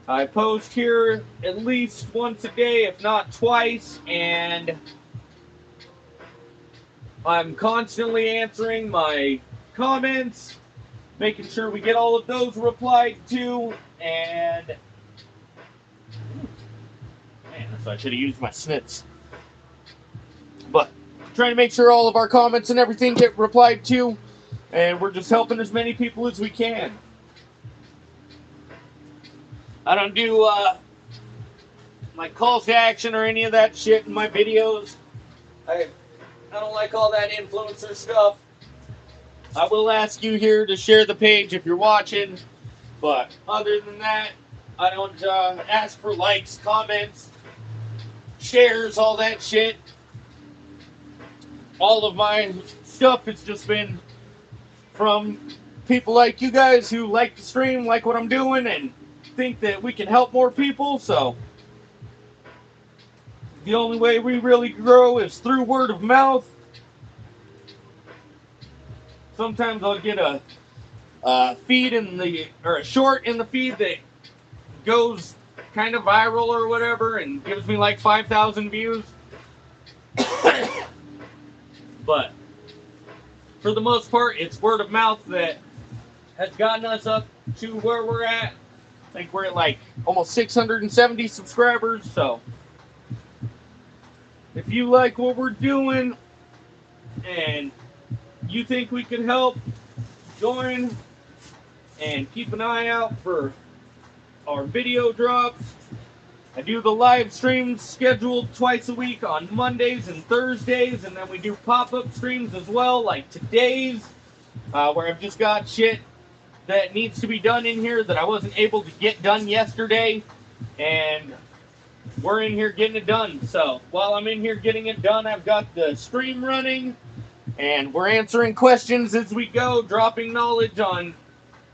I post here at least once a day, if not twice, and I'm constantly answering my comments, making sure we get all of those replied to, and man, so I should have used my snits. But trying to make sure all of our comments and everything get replied to, and we're just helping as many people as we can. I don't do my calls to action or any of that shit in my videos. I don't like all that influencer stuff. I will ask you here to share the page if you're watching, but other than that, I don't ask for likes, comments, shares, all that shit. All of my stuff has just been from people like you guys who like to stream, like what I'm doing, and think that we can help more people. So the only way we really grow is through word of mouth. Sometimes I'll get a feed or a short in the feed that goes kind of viral or whatever and gives me like 5,000 views. But for the most part, it's word of mouth that has gotten us up to where we're at. I think we're at like almost 670 subscribers. So if you like what we're doing and you think we can help, join and keep an eye out for our video drops. I do the live streams scheduled twice a week on Mondays and Thursdays, and then we do pop-up streams as well, like today's, where I've just got shit that needs to be done in here that I wasn't able to get done yesterday, and we're in here getting it done. So while I'm in here getting it done, I've got the stream running, and we're answering questions as we go, dropping knowledge on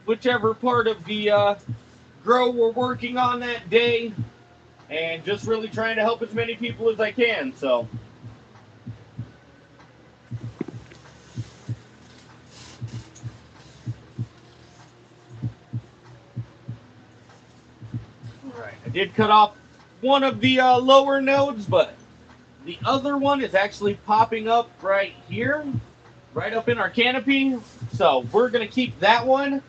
whichever part of the grow we're working on that day, and just really trying to help as many people as I can. So all right, I did cut off one of the lower nodes, but the other one is actually popping up right here, right up in our canopy. So we're going to keep that one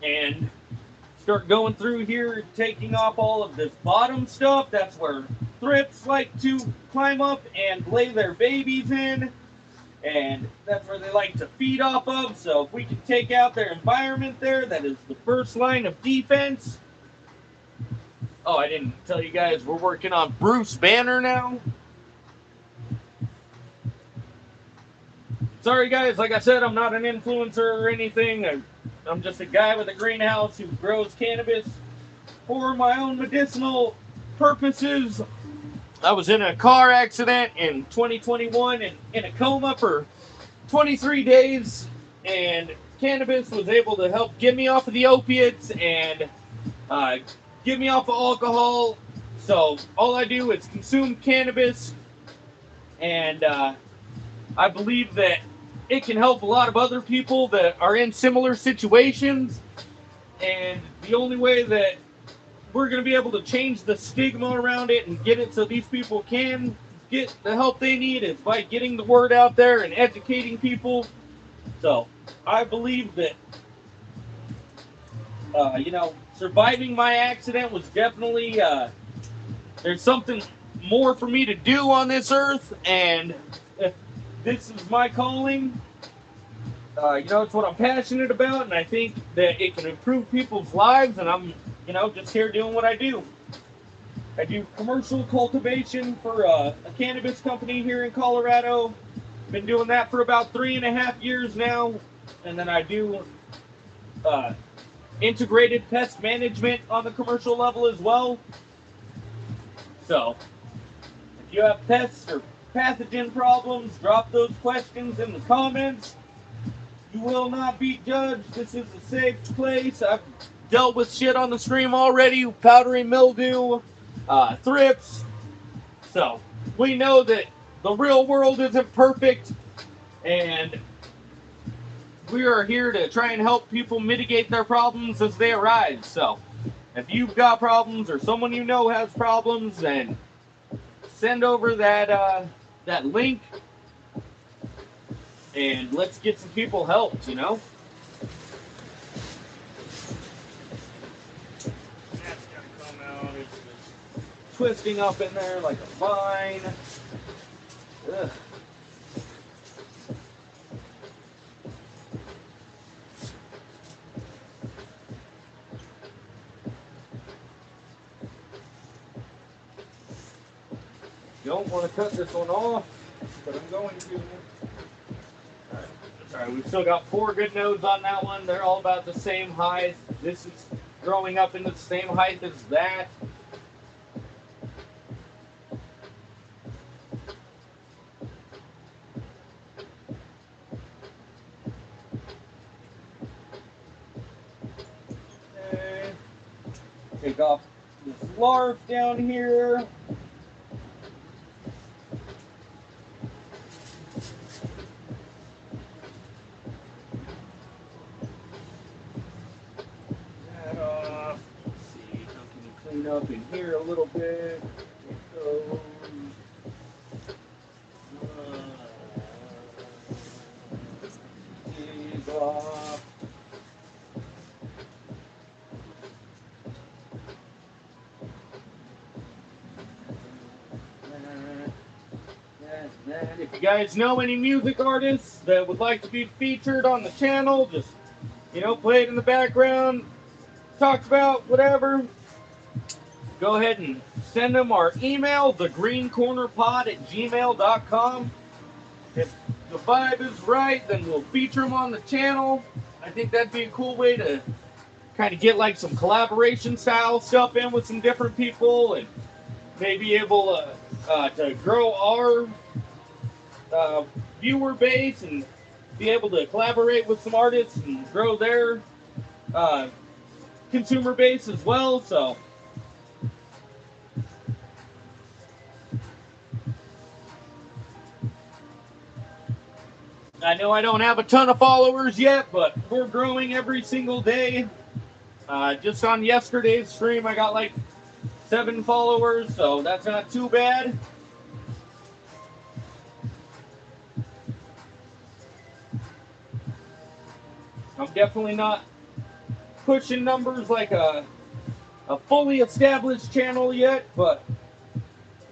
and start going through here, taking off all of this bottom stuff. That's where thrips like to climb up and lay their babies in, and that's where they like to feed off of. So if we can take out their environment there, that is the first line of defense. Oh, I didn't tell you guys, we're working on Bruce Banner now. Sorry guys, like I said, I'm not an influencer or anything. I'm just a guy with a greenhouse who grows cannabis for my own medicinal purposes. I was in a car accident in 2021 and in a coma for 23 days, and cannabis was able to help get me off of the opiates and get me off of alcohol. So all I do is consume cannabis, and I believe that it can help a lot of other people that are in similar situations. And the only way that we're going to be able to change the stigma around it and get it so these people can get the help they need is by getting the word out there and educating people. So I believe that, surviving my accident was definitely, there's something more for me to do on this earth, and if this is my calling, it's what I'm passionate about, and I think that it can improve people's lives, and I'm, just here doing what I do. I do commercial cultivation for a cannabis company here in Colorado. Been doing that for about 3.5 years now, and then I do integrated pest management on the commercial level as well. So if you have pests or pathogen problems, drop those questions in the comments. You will not be judged. This is a safe place. I've dealt with shit on the stream already, powdery mildew, thrips. So we know that the real world isn't perfect, and we are here to try and help people mitigate their problems as they arise. So if you've got problems or someone you know has problems, then send over that link, and let's get some people helped, That's gotta come out. It's just twisting up in there like a vine. Ugh. Don't want to cut this one off, but I'm going to. Alright, we've still got 4 good nodes on that one. They're all about the same height. This is growing up into the same height as that. Okay. Take off this larf down here. Up in here a little bit. So, off. If you guys know any music artists that would like to be featured on the channel, just play it in the background, talk about whatever. Go ahead and send them our email, thegreencornerpod@gmail.com. If the vibe is right, then we'll feature them on the channel. I think that'd be a cool way to kind of get like some collaboration style stuff in with some different people, and maybe able to grow our viewer base and be able to collaborate with some artists and grow their consumer base as well. So I know I don't have a ton of followers yet, but we're growing every single day. Just on yesterday's stream, I got like 7 followers, so that's not too bad. I'm definitely not pushing numbers like a fully established channel yet, but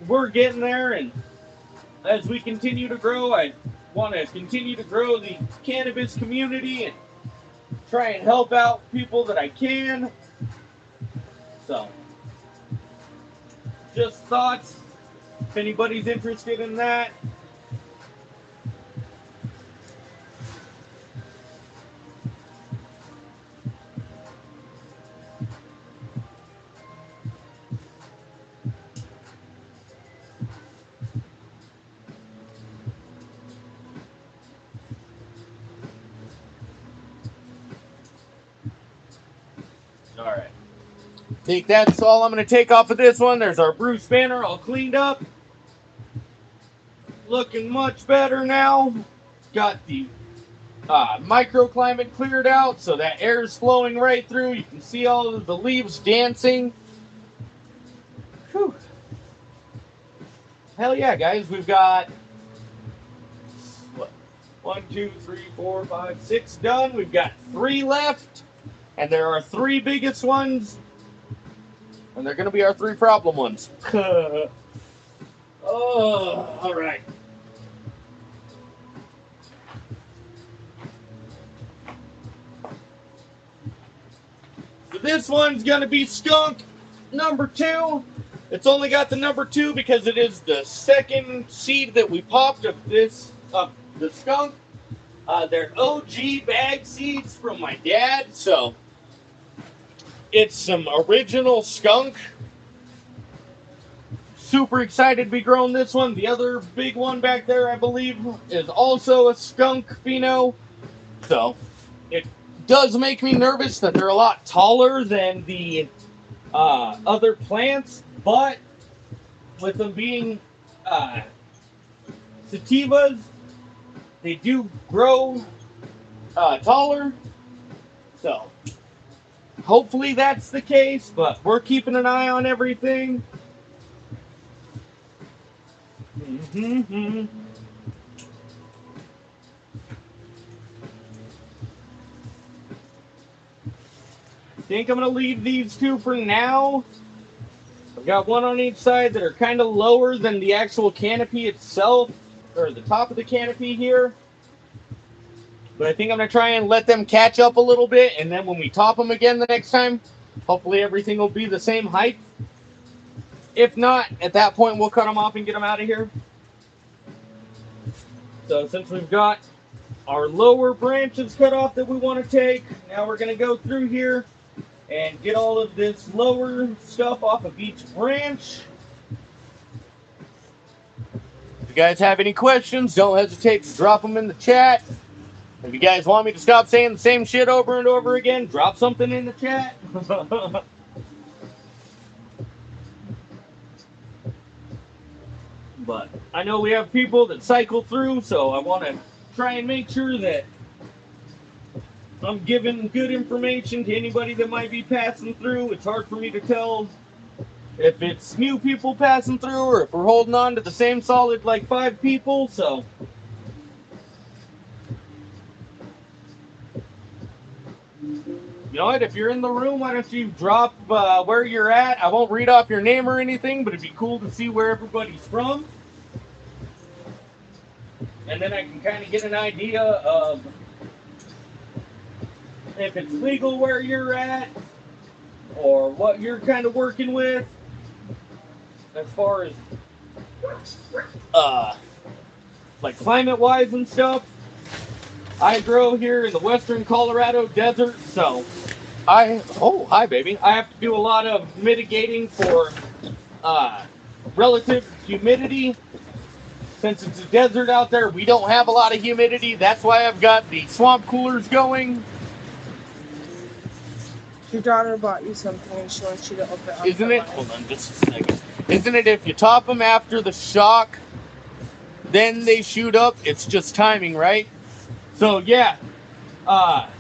we're getting there, and as we continue to grow, I want to continue to grow the cannabis community and try and help out people that I can. So, just thoughts, if anybody's interested in that. All right. I think that's all I'm going to take off of this one. There's our brew spanner all cleaned up. Looking much better now. Got the microclimate cleared out, so that air is flowing right through. You can see all of the leaves dancing. Whew. Hell yeah, guys. We've got what, 1, 2, 3, 4, 5, 6 done. We've got 3 left, and there are 3 biggest ones, and they're going to be our 3 problem ones. Oh, all right. So this one's going to be skunk number 2. It's only got the number 2 because it is the second seed that we popped of this, the skunk. They're OG bag seeds from my dad, so it's some original skunk. Super excited to be growing this one. The other big one back there, I believe, is also a skunk pheno. So it does make me nervous that they're a lot taller than the other plants, but with them being sativas, they do grow taller. So hopefully that's the case, but we're keeping an eye on everything. I think I'm going to leave these 2 for now. I've got one on each side that are kind of lower than the actual canopy itself, or the top of the canopy here. But I think I'm going to try and let them catch up a little bit, and then when we top them again the next time, hopefully everything will be the same height. If not, at that point we'll cut them off and get them out of here. So since we've got our lower branches cut off that we want to take, now we're going to go through here and get all of this lower stuff off of each branch. If you guys have any questions, don't hesitate to drop them in the chat. If you guys want me to stop saying the same shit over and over again, drop something in the chat. But I know we have people that cycle through, so I want to try and make sure that I'm giving good information to anybody that might be passing through. It's hard for me to tell if it's new people passing through or if we're holding on to the same solid like 5 people, so. You know what, if you're in the room, why don't you drop where you're at? I won't read off your name or anything, but it'd be cool to see where everybody's from. And then I can kind of get an idea of if it's legal where you're at, or what you're kind of working with, as far as like climate-wise and stuff. I grow here in the western Colorado desert, so Oh, hi, baby. I have to do a lot of mitigating for relative humidity. Since it's a desert out there, we don't have a lot of humidity. That's why I've got the swamp coolers going. Your daughter bought you something and she wants you to open up. Isn't it? Hold on just a second. Isn't it if you top them after the shock, then they shoot up? It's just timing, right? So, yeah. I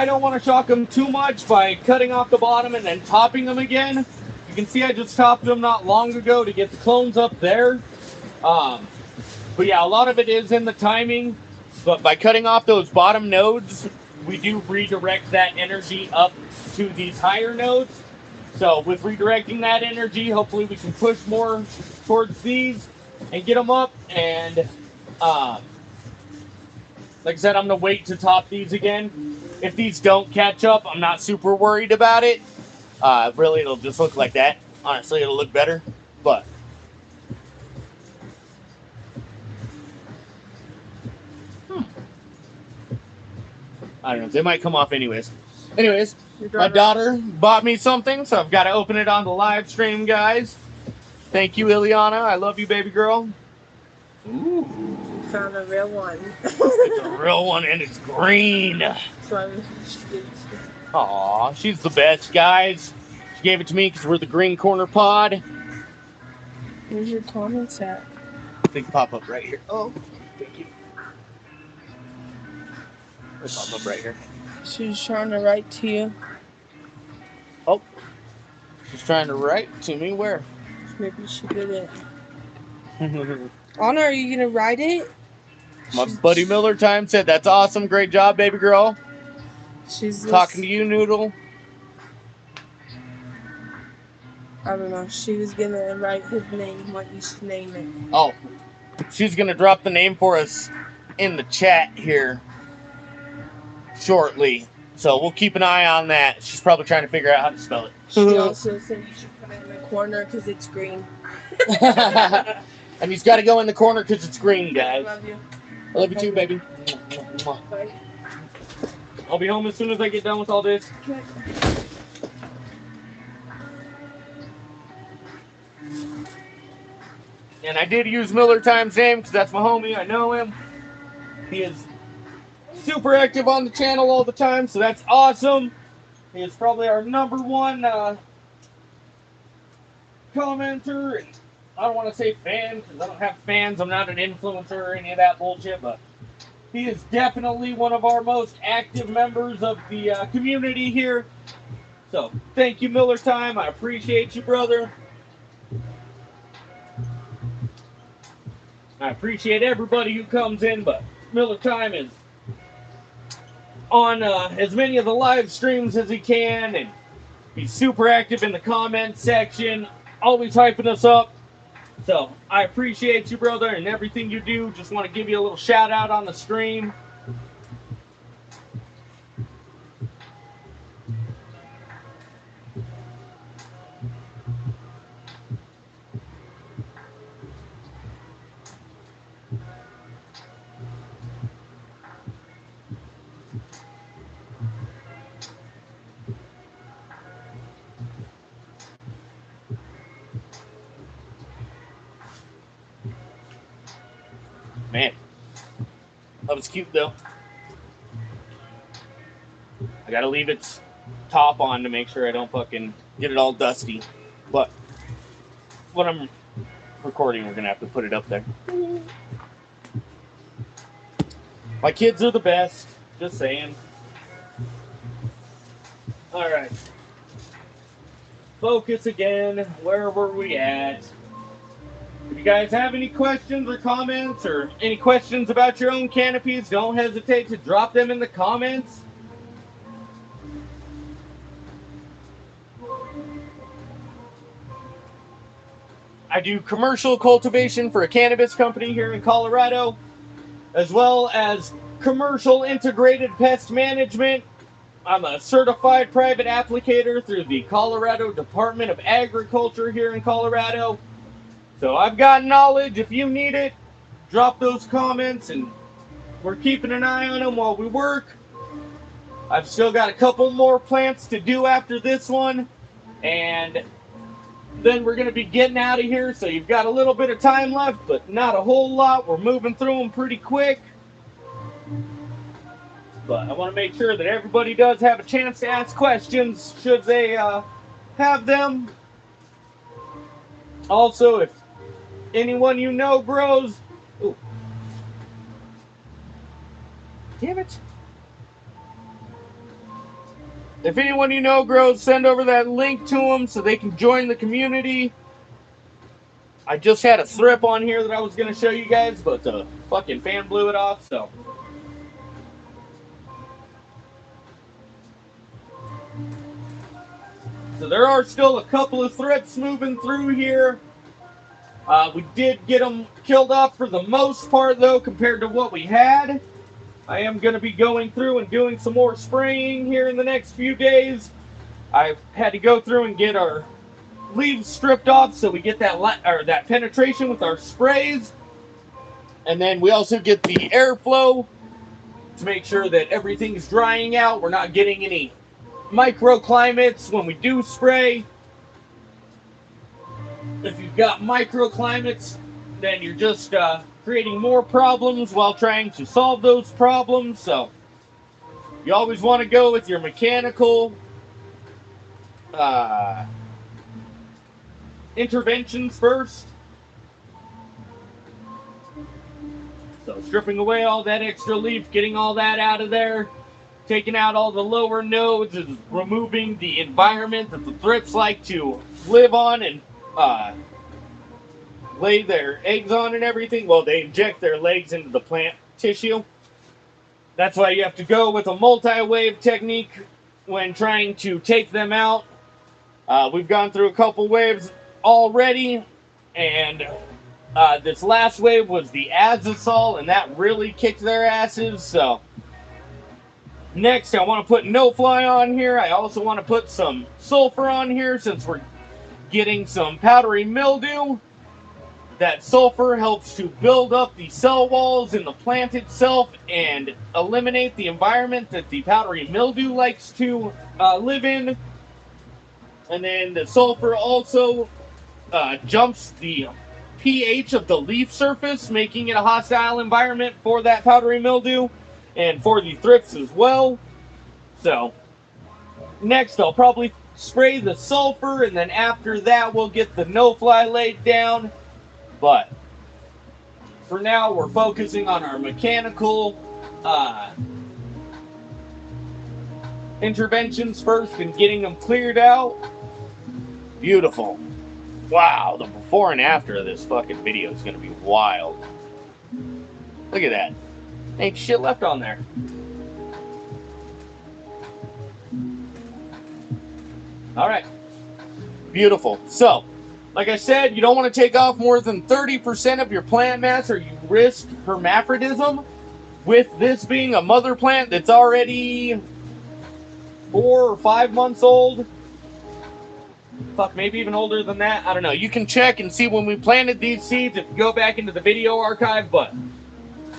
don't want to shock them too much by cutting off the bottom and then topping them again. You can see I just topped them not long ago to get the clones up there. But yeah, a lot of it is in the timing. But by cutting off those bottom nodes, we do redirect that energy up to these higher nodes. So with redirecting that energy, hopefully we can push more towards these and get them up. And like I said, I'm going to wait to top these again. If these don't catch up, I'm not super worried about it. Really, it'll just look like that. Honestly, it'll look better. But I don't know. They might come off anyways. Anyways, my daughter bought me something, so I've got to open it on the live stream, guys. Thank you, Ileana. I love you, baby girl. Ooh. Found a real one. It's a real one, and it's green. Aw, she's the best, guys. She gave it to me because we're the Green Corner Pod. Where's your comments at? They pop up right here. Oh, thank you. They pop up right here. She's trying to write to you. Oh, she's trying to write to me. Where? Maybe she didn't. Anna, are you gonna write it? My buddy Miller Time said, "That's awesome. Great job, baby girl." She's talking to you, Noodle. I don't know. She was gonna write his name, what you should name it. Oh, she's gonna drop the name for us in the chat here shortly. So we'll keep an eye on that. She's probably trying to figure out how to spell it. She also said you should put it in the corner because it's green. And he's got to go in the corner because it's green, guys. I love you. I love you too, baby. Bye. I'll be home as soon as I get done with all this. Okay. And I did use Miller Time's name because that's my homie. I know him. He is super active on the channel all the time, so that's awesome. He is probably our #1 commenter. And I don't want to say fan because I don't have fans. I'm not an influencer or any of that bullshit, but he is definitely one of our most active members of the community here. So thank you, Miller Time. I appreciate you, brother. I appreciate everybody who comes in, but Miller Time is on as many of the live streams as he can, and he's super active in the comment section, always hyping us up. So I appreciate you, brother, and everything you do. Just want to give you a little shout out on the stream. Man, that was cute though. I gotta leave its top on to make sure I don't fucking get it all dusty. But when I'm recording, we're gonna have to put it up there. My kids are the best, just saying. Alright. Focus again. Where were we at? If you guys have any questions or comments or any questions about your own canopies, don't hesitate to drop them in the comments. I do commercial cultivation for a cannabis company here in Colorado, as well as commercial integrated pest management. I'm a certified private applicator through the Colorado Department of Agriculture here in Colorado. So I've got knowledge. If you need it, drop those comments, and we're keeping an eye on them while we work. I've still got a couple more plants to do after this one, and then we're going to be getting out of here. So you've got a little bit of time left, but not a whole lot. We're moving through them pretty quick. But I want to make sure that everybody does have a chance to ask questions should they have them. Also, if anyone you know grows... Ooh. Damn it. If anyone you know grows, send over that link to them so they can join the community. I just had a thrip on here that I was going to show you guys, but the fucking fan blew it off, so... So there are still a couple of thrips moving through here. We did get them killed off for the most part, though, compared to what we had. I am going to be going through and doing some more spraying here in the next few days. I've had to go through and get our leaves stripped off so we get that penetration with our sprays. And then we also get the airflow to make sure that everything's drying out. We're not getting any microclimates when we do spray. If you've got microclimates, then you're just creating more problems while trying to solve those problems. So you always want to go with your mechanical interventions first. So stripping away all that extra leaf, getting all that out of there, taking out all the lower nodes, and removing the environment that the thrips like to live on and lay their eggs on and everything. Well, they inject their legs into the plant tissue. That's why you have to go with a multi-wave technique when trying to take them out. We've gone through a couple waves already, and this last wave was the azosol, and that really kicked their asses. So next, I want to put no fly on here. I also want to put some sulfur on here since we're getting some powdery mildew. That sulfur helps to build up the cell walls in the plant itself and eliminate the environment that the powdery mildew likes to live in. And then the sulfur also jumps the pH of the leaf surface, making it a hostile environment for that powdery mildew and for the thrips as well. So next I'll probably spray the sulfur, and then after that we'll get the no-fly laid down. But for now we're focusing on our mechanical interventions first and getting them cleared out. Beautiful. Wow, the before and after of this fucking video is going to be wild. Look at that. Ain't shit left on there. Alright. Beautiful. So, like I said, you don't want to take off more than 30% of your plant mass or you risk hermaphroditism. With this being a mother plant that's already 4 or 5 months old. Fuck, maybe even older than that. I don't know. You can check and see when we planted these seeds if you go back into the video archive. But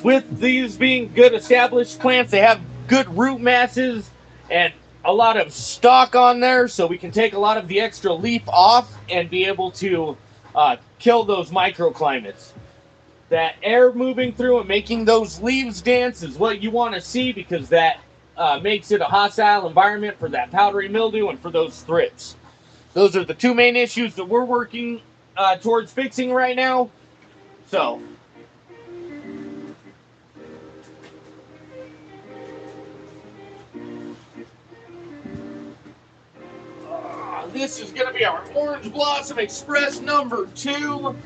with these being good established plants, they have good root masses and a lot of stalk on there, so we can take a lot of the extra leaf off and be able to kill those microclimates. That air moving through and making those leaves dance is what you want to see, because that makes it a hostile environment for that powdery mildew and for those thrips. Those are the two main issues that we're working towards fixing right now. So this is going to be our Orange Blossom Express number 2.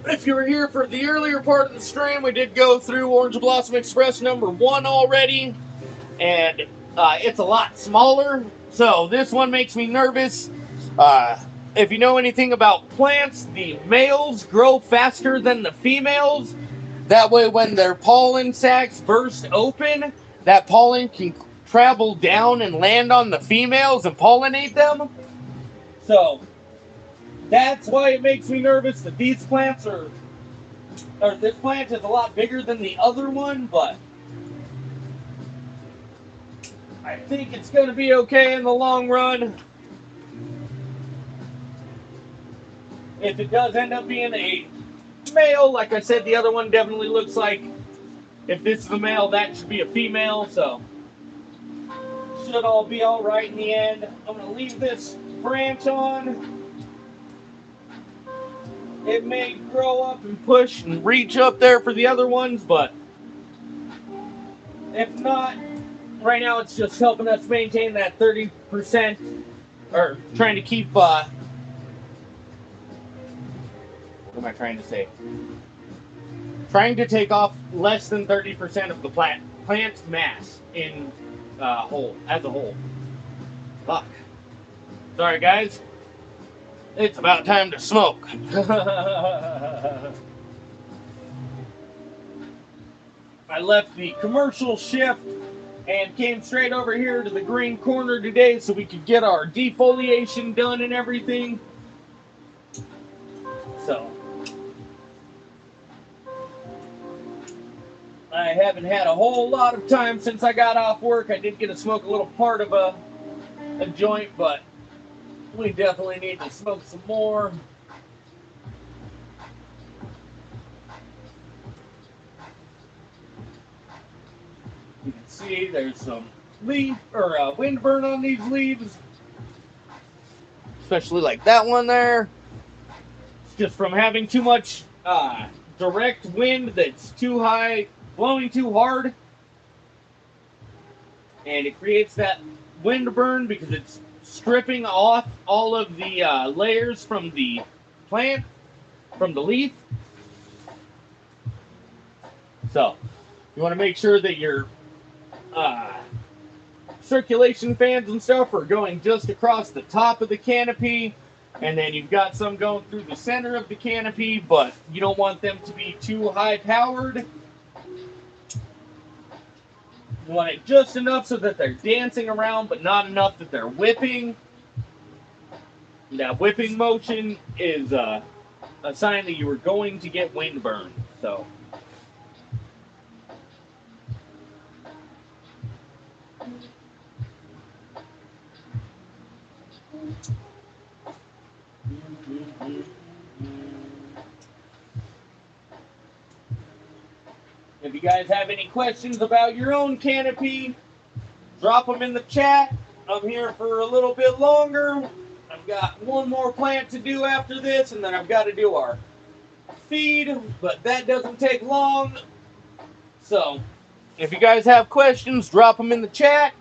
If you were here for the earlier part of the stream, we did go through Orange Blossom Express number 1 already, and it's a lot smaller, so this one makes me nervous. If you know anything about plants, the males grow faster than the females. That way, when their pollen sacs burst open, that pollen can travel down and land on the females and pollinate them. So that's why it makes me nervous that these plants or this plant is a lot bigger than the other one. But I think it's going to be okay in the long run. If it does end up being a male, like I said, the other one definitely looks like, if this is a male, that should be a female, so should all be all right in the end. I'm going to leave this branch on. It may grow up and push and reach up there for the other ones, but if not, right now it's just helping us maintain that 30%, or trying to keep, what am I trying to say? Trying to take off less than 30% of the plant's mass in as a whole. Fuck. Sorry guys. It's about time to smoke. I left the commercial shift and came straight over here to the green corner today so we could get our defoliation done and everything. So I haven't had a whole lot of time since I got off work. I did get to smoke a little part of a joint, but we definitely need to smoke some more. You can see there's some leaf or wind burn on these leaves, especially like that one there. It's just from having too much direct wind that's too high, blowing too hard, and it creates that wind burn because it's stripping off all of the layers from the plant, from the leaf. So you want to make sure that your circulation fans and stuff are going just across the top of the canopy, and then you've got some going through the center of the canopy, but you don't want them to be too high powered. You want it just enough so that they're dancing around, but not enough that they're whipping. That whipping motion is a sign that you are going to get wind burn. So if you guys have any questions about your own canopy, drop them in the chat. I'm here for a little bit longer. I've got one more plant to do after this, and then I've got to do our feed, but that doesn't take long. So if you guys have questions, drop them in the chat.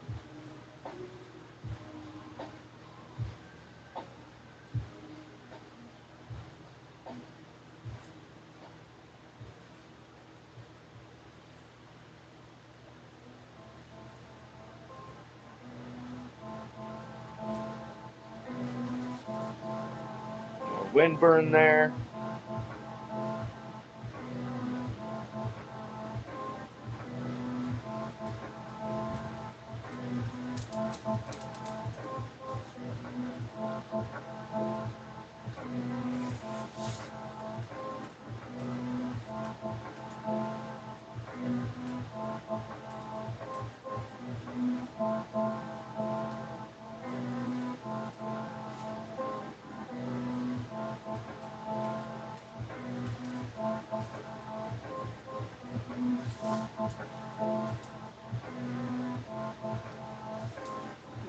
Wind burn there.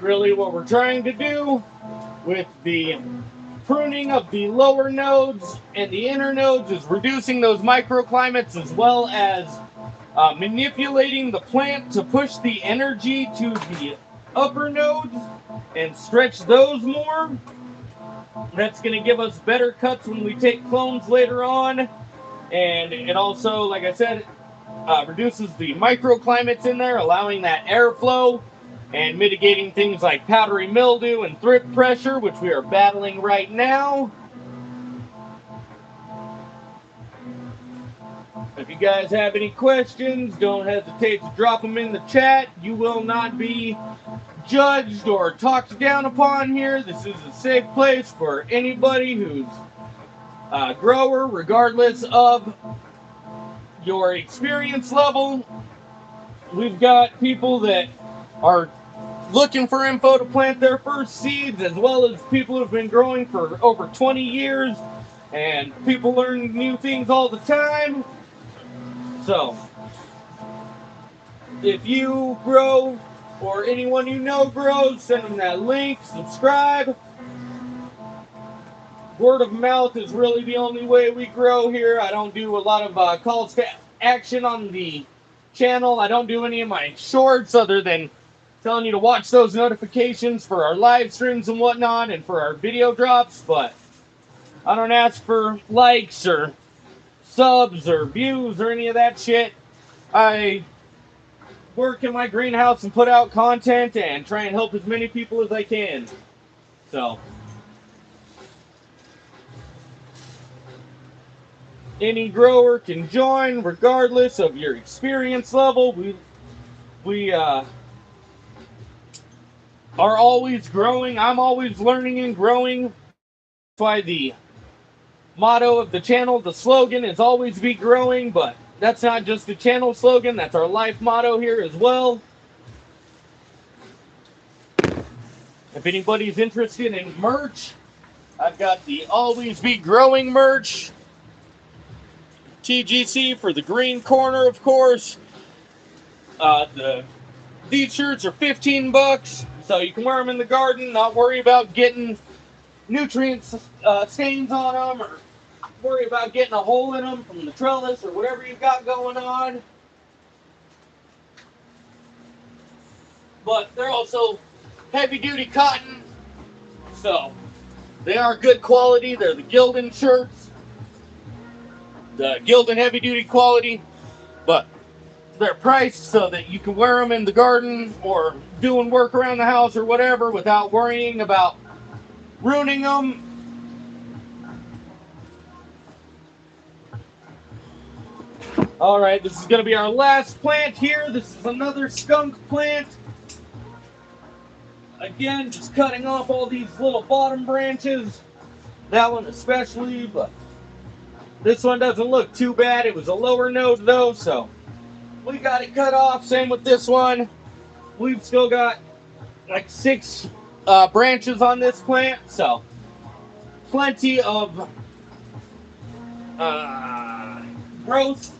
Really what we're trying to do with the pruning of the lower nodes and the inner nodes is reducing those microclimates, as well as manipulating the plant to push the energy to the upper nodes and stretch those more. That's going to give us better cuts when we take clones later on. And it also, like I said, reduces the microclimates in there, allowing that airflow and mitigating things like powdery mildew and thrip pressure, which we are battling right now. If you guys have any questions, don't hesitate to drop them in the chat. You will not be judged or talked down upon here. This is a safe place for anybody who's a grower, regardless of your experience level. We've got people that are looking for info to plant their first seeds, as well as people who've been growing for over 20 years, and people learn new things all the time. So, if you grow, or anyone you know grows, send them that link, subscribe. Word of mouth is really the only way we grow here. I don't do a lot of calls to action on the channel. I don't do any of my shorts other than telling you to watch those notifications for our live streams and whatnot, and for our video drops, but I don't ask for likes or subs or views or any of that shit. I work in my greenhouse and put out content and try and help as many people as I can. So, any grower can join regardless of your experience level. We are always growing. I'm always learning and growing. That's why the motto of the channel, the slogan, is always be growing, but that's not just the channel slogan, that's our life motto here as well. If anybody's interested in merch, I've got the Always Be Growing merch. TGC for the green corner, of course. These shirts are $15, so you can wear them in the garden, not worry about getting nutrients stains on them, or worry about getting a hole in them from the trellis or whatever you've got going on. But they're also heavy duty cotton, so they are good quality. They're the Gildan shirts, the Gildan heavy duty quality, but they're priced so that you can wear them in the garden or doing work around the house or whatever without worrying about ruining them. Alright, this is going to be our last plant here. This is another skunk plant. Again, just cutting off all these little bottom branches. That one especially, but this one doesn't look too bad. It was a lower node though, so we got it cut off. Same with this one. We've still got like 6 branches on this plant, so plenty of growth.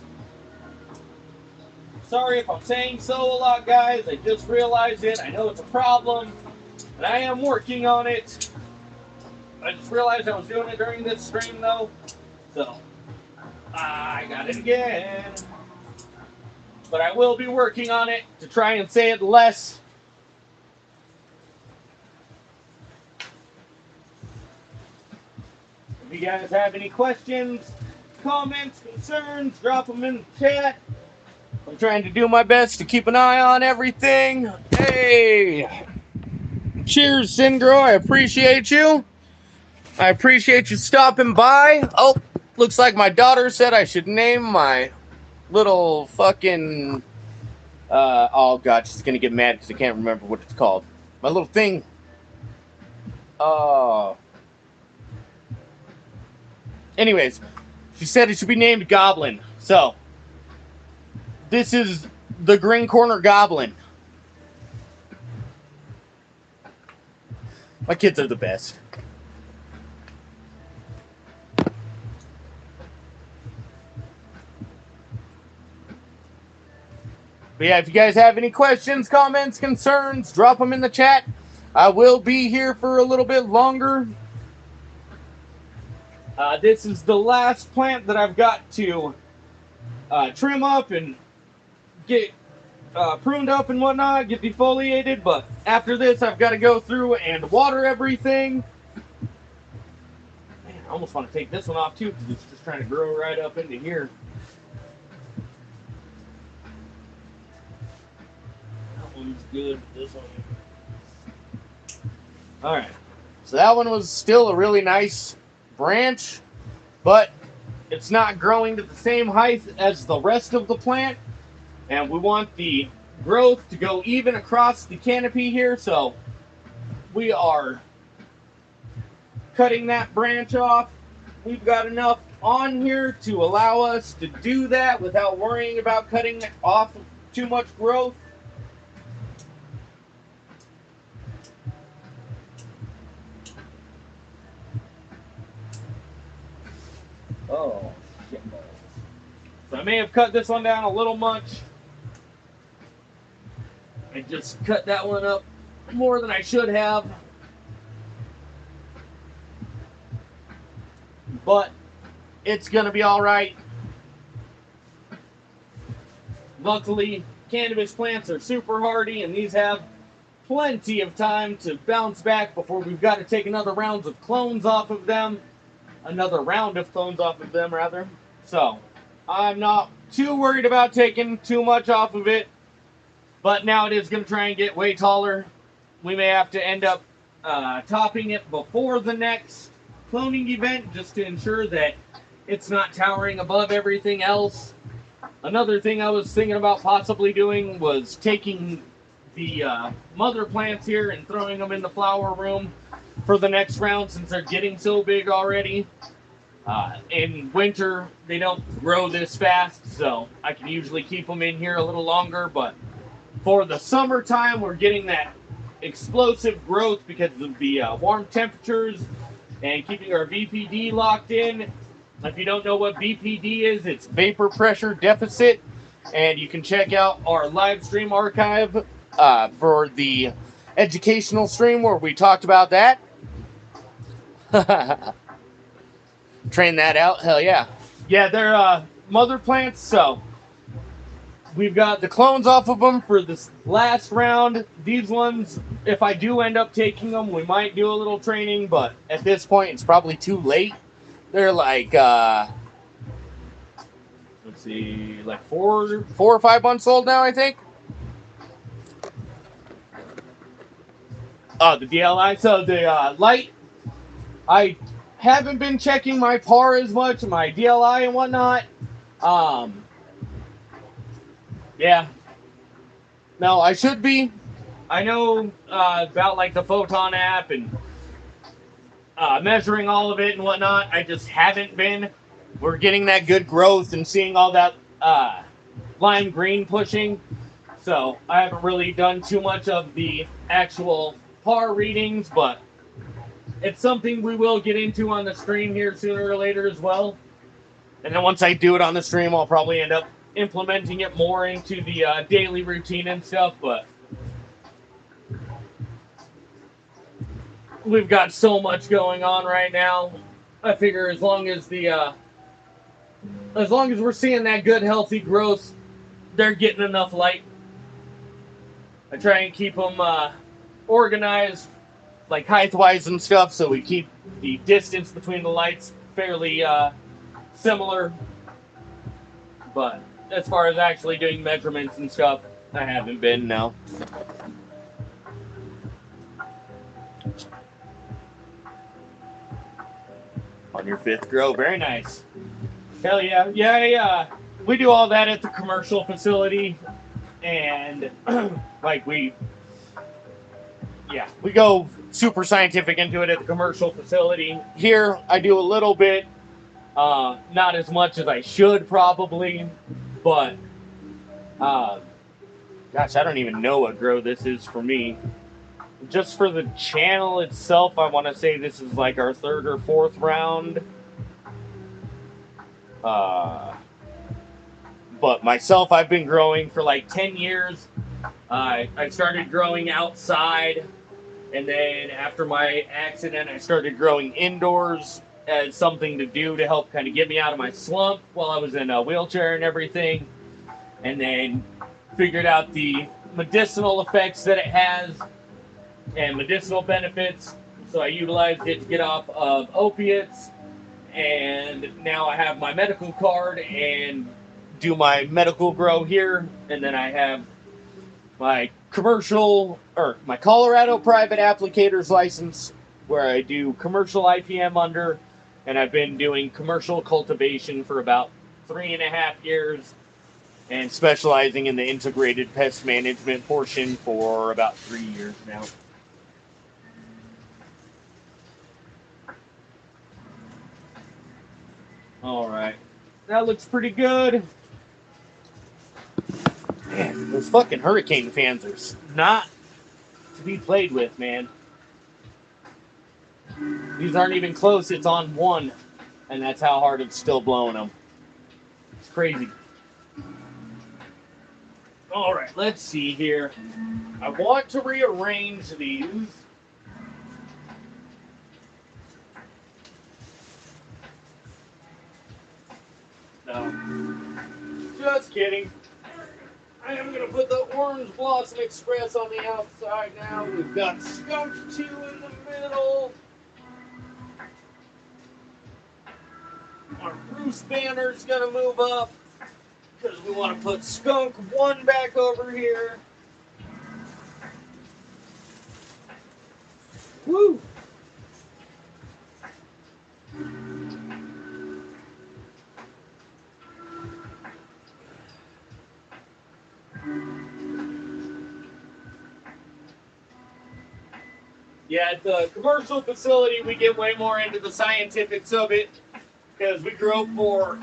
Sorry if I'm saying so a lot, guys. I just realized it. I know it's a problem, and I am working on it. I just realized I was doing it during this stream, though. So, I got it again. But I will be working on it to try and say it less. If you guys have any questions, comments, concerns, drop them in the chat. I'm trying to do my best to keep an eye on everything. Hey! Cheers, Singro. I appreciate you. I appreciate you stopping by. Oh, looks like my daughter said I should name my little fucking... oh, God, she's going to get mad because I can't remember what it's called. My little thing. Anyways, she said it should be named Goblin. So, this is the Green Corner Goblin. My kids are the best. But yeah, if you guys have any questions, comments, concerns, drop them in the chat. I will be here for a little bit longer. This is the last plant that I've got to trim up and get pruned up and whatnot, get defoliated, but after this I've got to go through and water everything. Man, I almost want to take this one off too because it's just trying to grow right up into here. That one's good, but this one... Alright, so that one was still a really nice branch, but it's not growing to the same height as the rest of the plant. And we want the growth to go even across the canopy here, so we are cutting that branch off. We've got enough on here to allow us to do that without worrying about cutting off too much growth. Oh, shit. So I may have cut this one down a little much. I just cut that one up more than I should have. But it's going to be all right. Luckily, cannabis plants are super hardy, and these have plenty of time to bounce back before we've got to take another round of clones off of them. So, I'm not too worried about taking too much off of it. But now it is going to try and get way taller. We may have to end up topping it before the next cloning event just to ensure that it's not towering above everything else. Another thing I was thinking about possibly doing was taking the mother plants here and throwing them in the flower room for the next round since they're getting so big already. In winter, they don't grow this fast, so I can usually keep them in here a little longer, but for the summertime, we're getting that explosive growth because of the warm temperatures and keeping our VPD locked in. If you don't know what VPD is, it's vapor pressure deficit. And you can check out our live stream archive for the educational stream where we talked about that. Train that out, hell yeah. Yeah, they're mother plants, so we've got the clones off of them for this last round. These ones, if I do end up taking them, we might do a little training, but at this point, it's probably too late. They're like, let's see, like four or 5 months old now, I think. Oh, the DLI. So the light, I haven't been checking my PAR as much, my DLI and whatnot. Yeah. No, I should be. I know about like the Photon app and measuring all of it and whatnot. I just haven't been. We're getting that good growth and seeing all that lime green pushing. So I haven't really done too much of the actual PAR readings, but it's something we will get into on the stream here sooner or later as well. And then once I do it on the stream, I'll probably end up implementing it more into the daily routine and stuff, but we've got so much going on right now. I figure as long as we're seeing that good healthy growth, they're getting enough light. I try and keep them organized, like height-wise and stuff, so we keep the distance between the lights fairly similar. But as far as actually doing measurements and stuff, I haven't been, no. On your 5th grow, very nice. Hell yeah. Yeah, we do all that at the commercial facility, and like we go super scientific into it at the commercial facility. Here, I do a little bit, not as much as I should probably, but gosh, I don't even know what grow this is for me. Just for the channel itself, I want to say this is like our 3rd or 4th round. But myself, I've been growing for like 10 years. I started growing outside, and then after my accident, I started growing indoors as something to do to help kind of get me out of my slump while I was in a wheelchair and everything. And then figured out the medicinal effects that it has and medicinal benefits. So I utilized it to get off of opiates. And now I have my medical card and do my medical grow here. And then I have my commercial, or my Colorado private applicator's license, where I do commercial IPM under. And I've been doing commercial cultivation for about 3.5 years. And specializing in the integrated pest management portion for about 3 years now. Alright. That looks pretty good. Man, those fucking hurricane fans are not to be played with, man. These aren't even close. It's on 1. And that's how hard it's still blowing them. It's crazy. All right, let's see here. I want to rearrange these. No, just kidding. I am going to put the Orange Blossom Express on the outside now. We've got Skunk 2 in the middle. Our Bruce banner's going to move up because we want to put Skunk 1 back over here. Woo! Yeah, at the commercial facility, we get way more into the scientifics of it because we grow for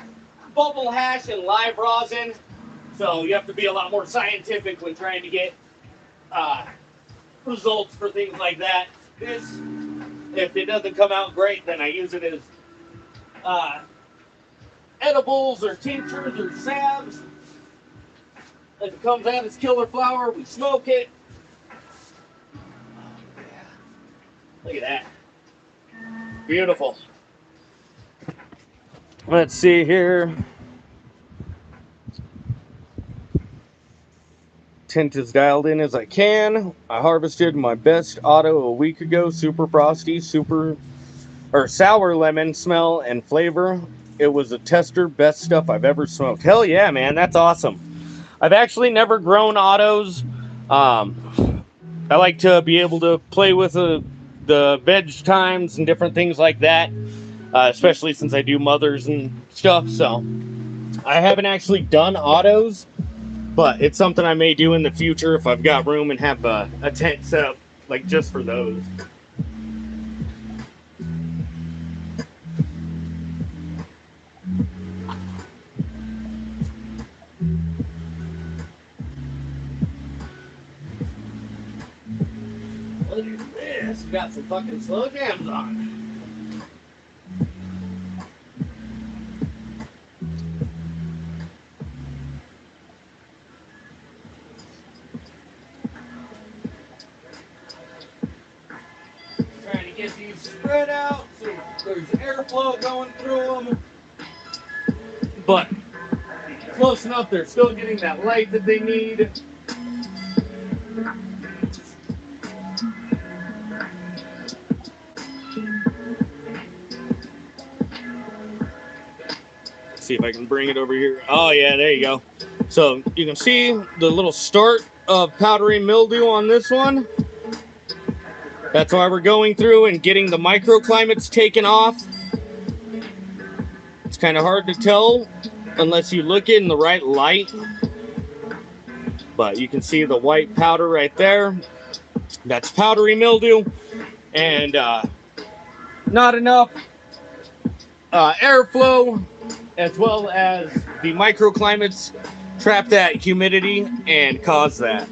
bubble hash and live rosin. So you have to be a lot more scientific when trying to get results for things like that. This, if it doesn't come out great, then I use it as edibles or tinctures or salves. If it comes out as killer flower, we smoke it. Look at that. Beautiful. Let's see here. Tint as dialed in as I can. I harvested my best auto a week ago. Super frosty, sour lemon smell and flavor. It was a tester, best stuff I've ever smoked. Hell yeah, man, that's awesome. I've actually never grown autos. I like to be able to play with the veg times and different things like that, especially since I do mothers and stuff. So I haven't actually done autos, but it's something I may do in the future if I've got room and have a tent set up like just for those. Look at this. We got some fucking slow jams on. Trying to get these spread out so there's airflow going through them. But close enough, they're still getting that light that they need. See if I can bring it over here. Oh yeah, there you go. So you can see the little start of powdery mildew on this one. That's why we're going through and getting the microclimates taken off. It's kind of hard to tell unless you look in the right light. But you can see the white powder right there. That's powdery mildew. And not enough airflow, as well as the microclimates trap that humidity and cause that.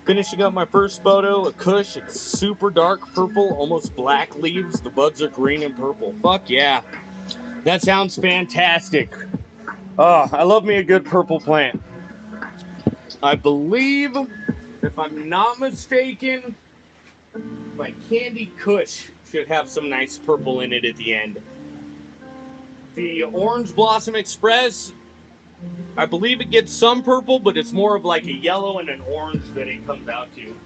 Finishing up my first photo, a kush. It's super dark purple, almost black leaves. The buds are green and purple. Fuck yeah. That sounds fantastic. Oh, I love me a good purple plant. I believe, if I'm not mistaken, my candy kush should have some nice purple in it at the end. The Orange Blossom Express, I believe it gets some purple, but it's more of like a yellow and an orange that it comes out to.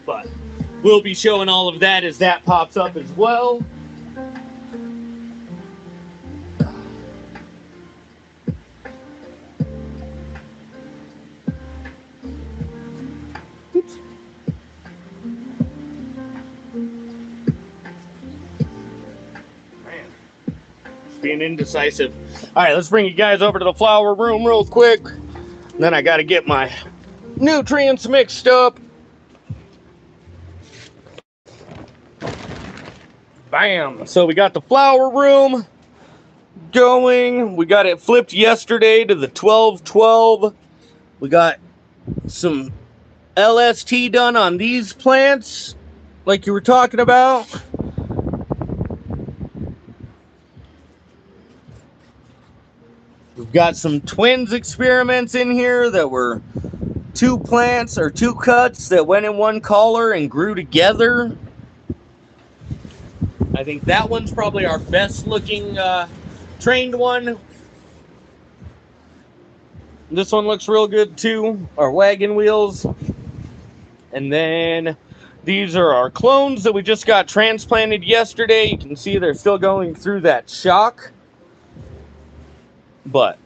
But we'll be showing all of that as that pops up as well. Oops. Being indecisive. All right, let's bring you guys over to the flower room real quick. Then I got to get my nutrients mixed up. Bam. So we got the flower room going. We got it flipped yesterday to the 12-12. We got some LST done on these plants. like you were talking about. We've got some twins experiments in here that were two plants or two cuts that went in one collar and grew together. I think that one's probably our best looking trained one. This one looks real good too, our wagon wheels. And then these are our clones that we just got transplanted yesterday. You can see they're still going through that shock. But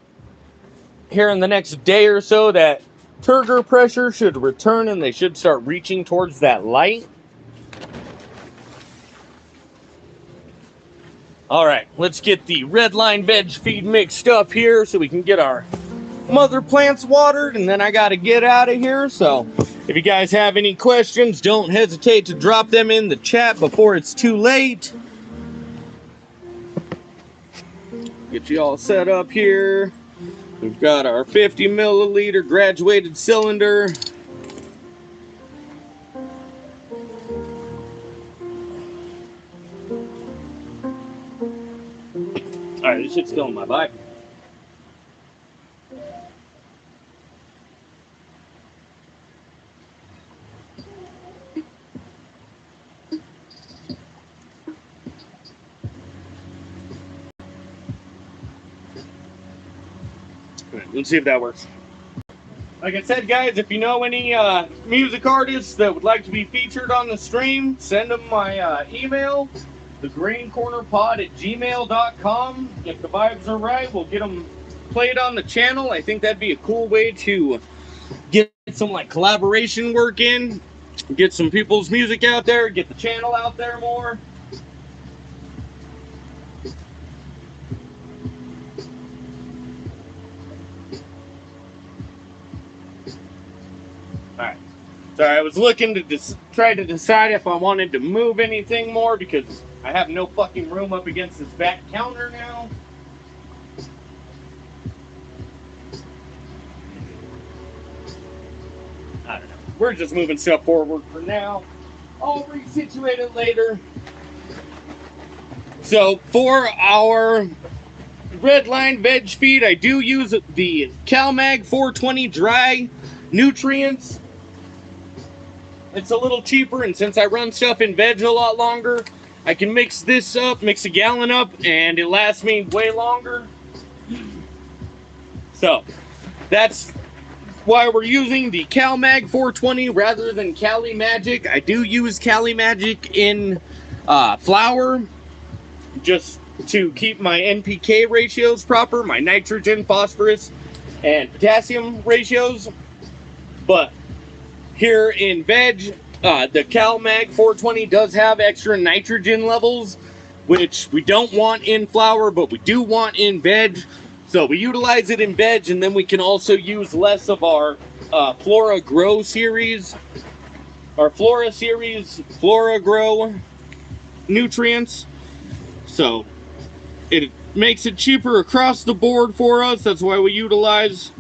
here in the next day or so, that turgor pressure should return and they should start reaching towards that light. All right, let's get the Redline veg feed mixed up here so we can get our mother plants watered, and then I got to get out of here. So if you guys have any questions, don't hesitate to drop them in the chat before it's too late. Get you all set up here. We've got our 50 milliliter graduated cylinder. All right, this shit's still in my bike. Let's see if that works. Like I said, guys, if you know any music artists that would like to be featured on the stream, send them my email, thegreencornerpod@gmail.com. If the vibes are right, we'll get them played on the channel. I think that'd be a cool way to get some like collaboration work in, get some people's music out there, get the channel out there more. Alright, sorry, I was looking to try to decide if I wanted to move anything more because I have no fucking room up against this back counter now. I don't know. We're just moving stuff forward for now. I'll resituate it later. So for our Redline veg feed, I do use the CalMag 420 dry nutrients. It's a little cheaper, and since I run stuff in veg a lot longer, I can mix this up, mix a gallon up, and it lasts me way longer. So that's why we're using the CalMag 420 rather than Cali Magic. I do use Cali Magic in flour just to keep my NPK ratios proper, my nitrogen, phosphorus, and potassium ratios. But here in veg, the CalMag 420 does have extra nitrogen levels, which we don't want in flour, but we do want in veg. So we utilize it in veg, and then we can also use less of our Flora Grow series, our Flora series, Flora Grow nutrients. So it makes it cheaper across the board for us. That's why we utilize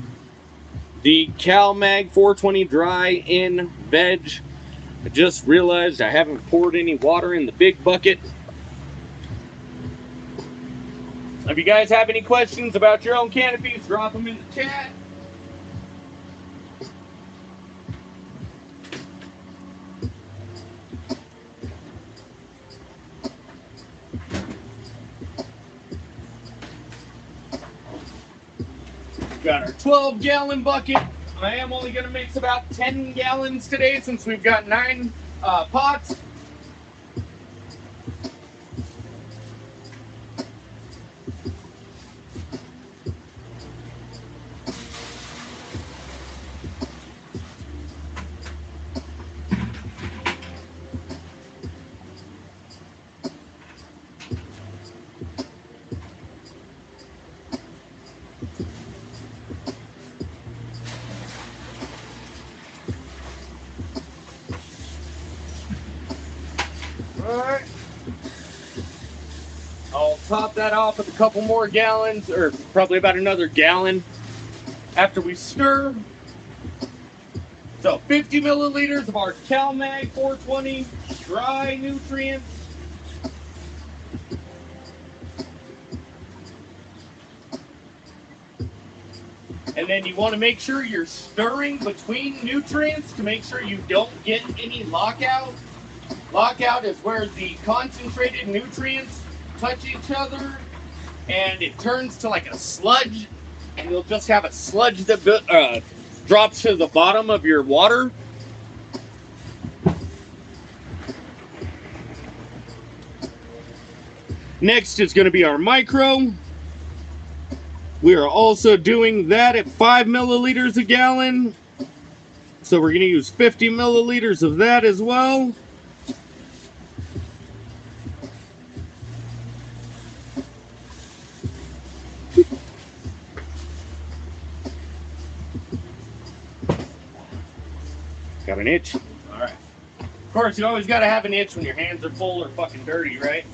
the CalMag 420 dry in veg. I just realized I haven't poured any water in the big bucket. If you guys have any questions about your own canopies, drop them in the chat. We've got our 12-gallon bucket. I am only going to mix about 10 gallons today since we've got 9 pots. Alright. I'll top that off with a couple more gallons, or probably about another gallon after we stir. So 50 milliliters of our CalMag 420 dry nutrients. And then you want to make sure you're stirring between nutrients to make sure you don't get any lockout. Lockout is where the concentrated nutrients touch each other and it turns to like a sludge, and you'll just have a sludge that drops to the bottom of your water. Next is going to be our micro. We are also doing that at 5 milliliters a gallon. So we're going to use 50 milliliters of that as well. Got an itch? All right. Of course, you always got to have an itch when your hands are full or fucking dirty, right?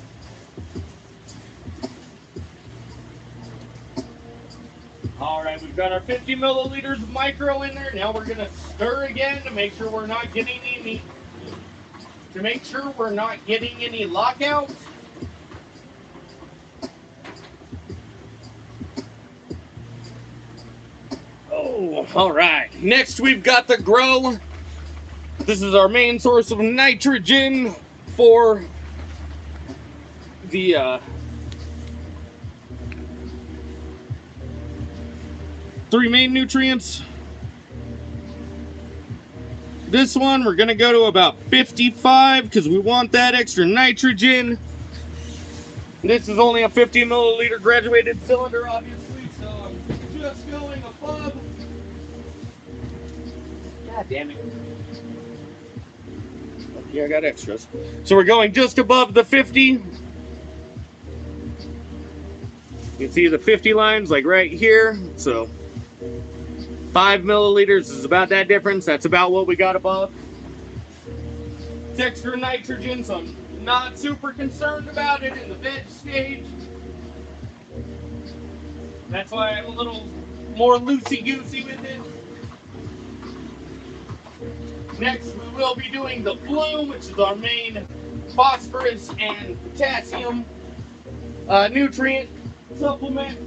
All right, we've got our 50 milliliters of micro in there. Now we're gonna stir again to make sure we're not getting any lockouts. Oh, all right. Next, we've got the grow. This is our main source of nitrogen for the three main nutrients. This one we're gonna go to about 55 because we want that extra nitrogen. This is only a 50 milliliter graduated cylinder, obviously, so I'm just going above. God damn it. Yeah, I got extras. So we're going just above the 50. You can see the 50 lines like right here. So 5 milliliters is about that difference. That's about what we got above. It's extra nitrogen, so I'm not super concerned about it in the veg stage. That's why I'm a little more loosey-goosey with it. Next, we will be doing the bloom, which is our main phosphorus and potassium nutrient supplement.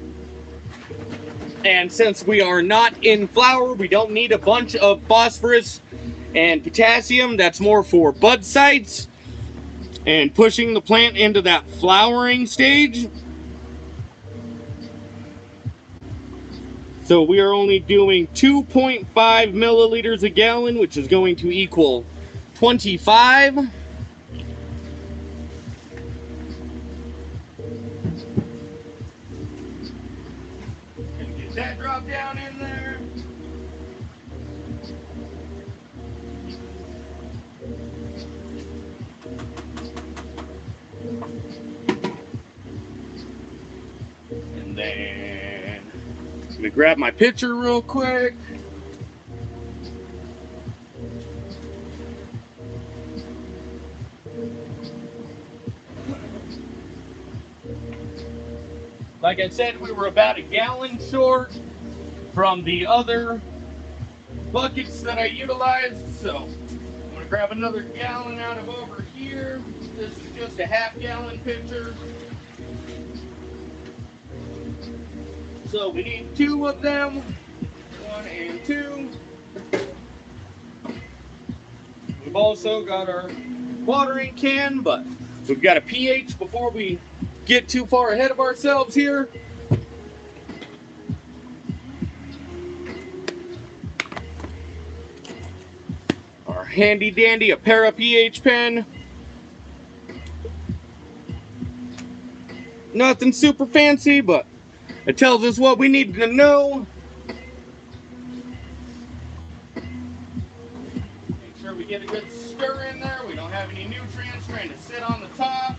And since we are not in flower, we don't need a bunch of phosphorus and potassium. That's more for bud sites and pushing the plant into that flowering stage. So we are only doing 2.5 milliliters a gallon, which is going to equal 25. That drop down in there. And then let me grab my pitcher real quick. Like I said, we were about a gallon short from the other buckets that I utilized, so I'm going to grab another gallon out of over here. This is just a half-gallon pitcher. So we need 2 of them, 1 and 2. We've also got our watering can, but we've got a pH before we get too far ahead of ourselves here. Our handy dandy Apera pH pen. Nothing super fancy, but it tells us what we need to know. Make sure we get a good stir in there. We don't have any nutrients trying to sit on the top.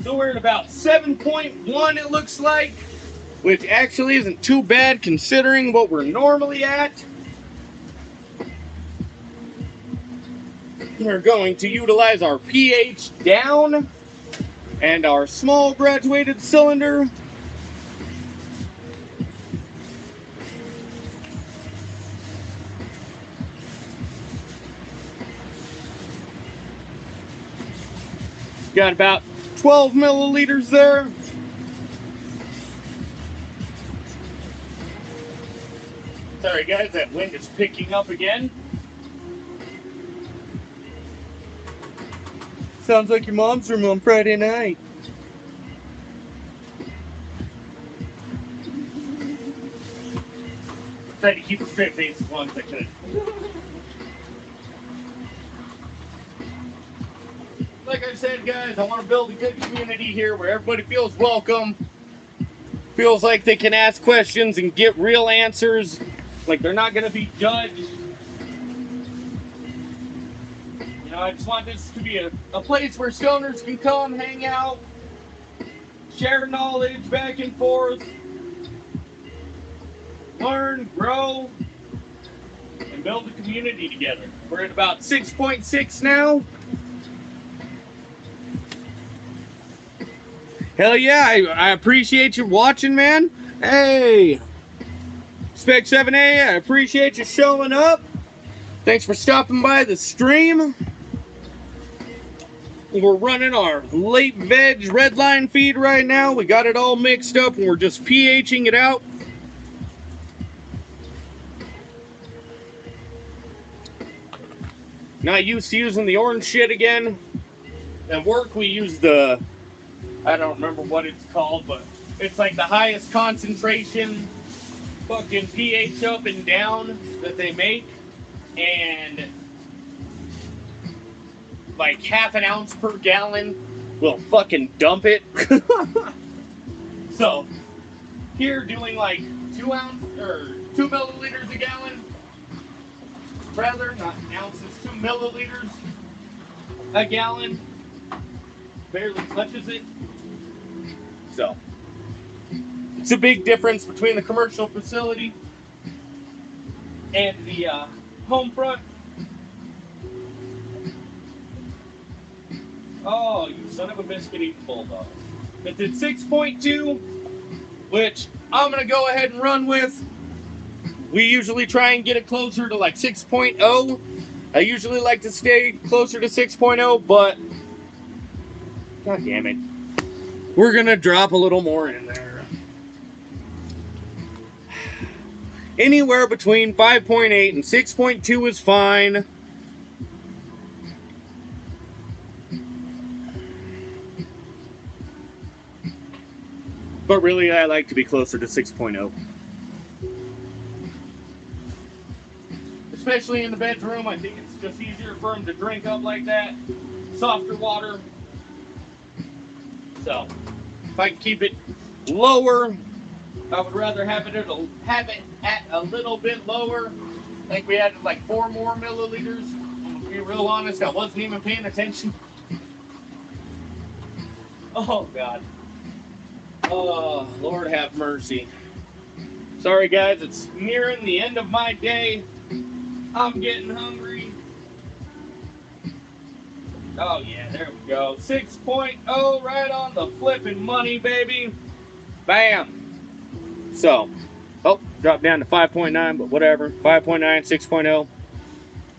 So we're at about 7.1, it looks like, which actually isn't too bad considering what we're normally at. We're going to utilize our pH down And our small graduated cylinder. Got about 12 milliliters there. Sorry guys, that wind is picking up again. Sounds like your mom's room on Friday night. Tried to keep a straight face as long as I could. Like I said, guys, I want to build a good community here where everybody feels welcome, feels like they can ask questions and get real answers, like they're not going to be judged. You know, I just want this to be a place where stoners can come, hang out, share knowledge back and forth, learn, grow, and build a community together. We're at about 6.6 now. Hell yeah, I appreciate you watching, man. Hey, Spec 7A, I appreciate you showing up. Thanks for stopping by the stream. We're running our late veg redline feed right now. We got it all mixed up and we're just pHing it out. Not used to using the orange shit again. At work we use the, I don't remember what it's called, but it's like the highest concentration fucking pH up and down that they make. And like half an ounce per gallon will fucking dump it. So here doing like 2 milliliters a gallon. Rather, not ounces, 2 milliliters a gallon. Barely touches it. So it's a big difference between the commercial facility and the home front. Oh, you son of a biscuit eating bulldog. It's at 6.2, which I'm going to go ahead and run with. We usually try and get it closer to like 6.0. I usually like to stay closer to 6.0, but god damn it. We're going to drop a little more in there. Anywhere between 5.8 and 6.2 is fine. But really, I like to be closer to 6.0. Especially in the bedroom, I think it's just easier for them to drink up like that. Softer water. So, if I can keep it lower, I would rather have it at a little bit lower. I think we added like 4 more milliliters. To be real honest, I wasn't even paying attention. Oh, God. Oh, Lord have mercy. Sorry, guys, it's nearing the end of my day. I'm getting hungry. Oh, yeah, there we go. 6.0 right on the flipping money, baby. Bam. So, oh, dropped down to 5.9, but whatever. 5.9, 6.0.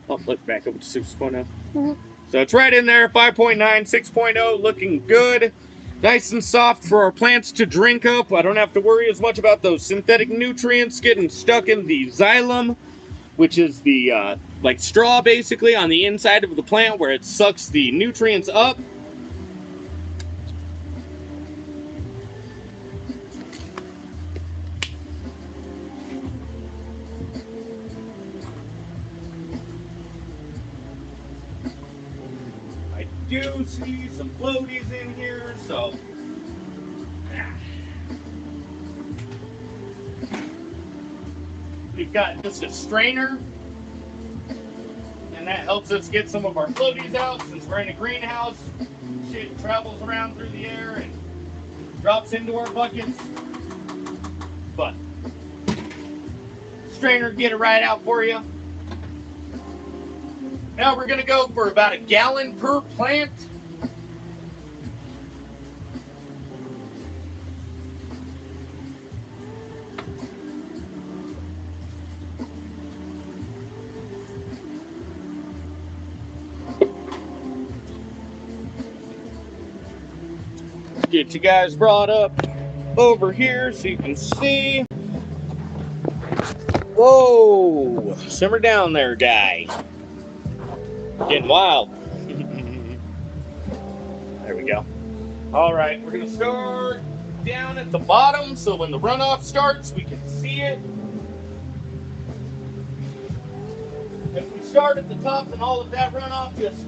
Oh, look back up to 6.0. So it's right in there, 5.9, 6.0, looking good. Nice and soft for our plants to drink up. I don't have to worry as much about those synthetic nutrients getting stuck in the xylem, which is the like straw basically on the inside of the plant where it sucks the nutrients up. I do see some floaties in here, so we've got just a strainer, and that helps us get some of our floaties out. Since we're in a greenhouse, shit travels around through the air and drops into our buckets. But strainer, get it right out for you. Now we're gonna go for about a gallon per plant. Get you guys brought up over here so you can see. Whoa, simmer down there, guy. Getting wild. There we go. All right, we're gonna start down at the bottom so when the runoff starts, we can see it. If we start at the top, then all of that runoff just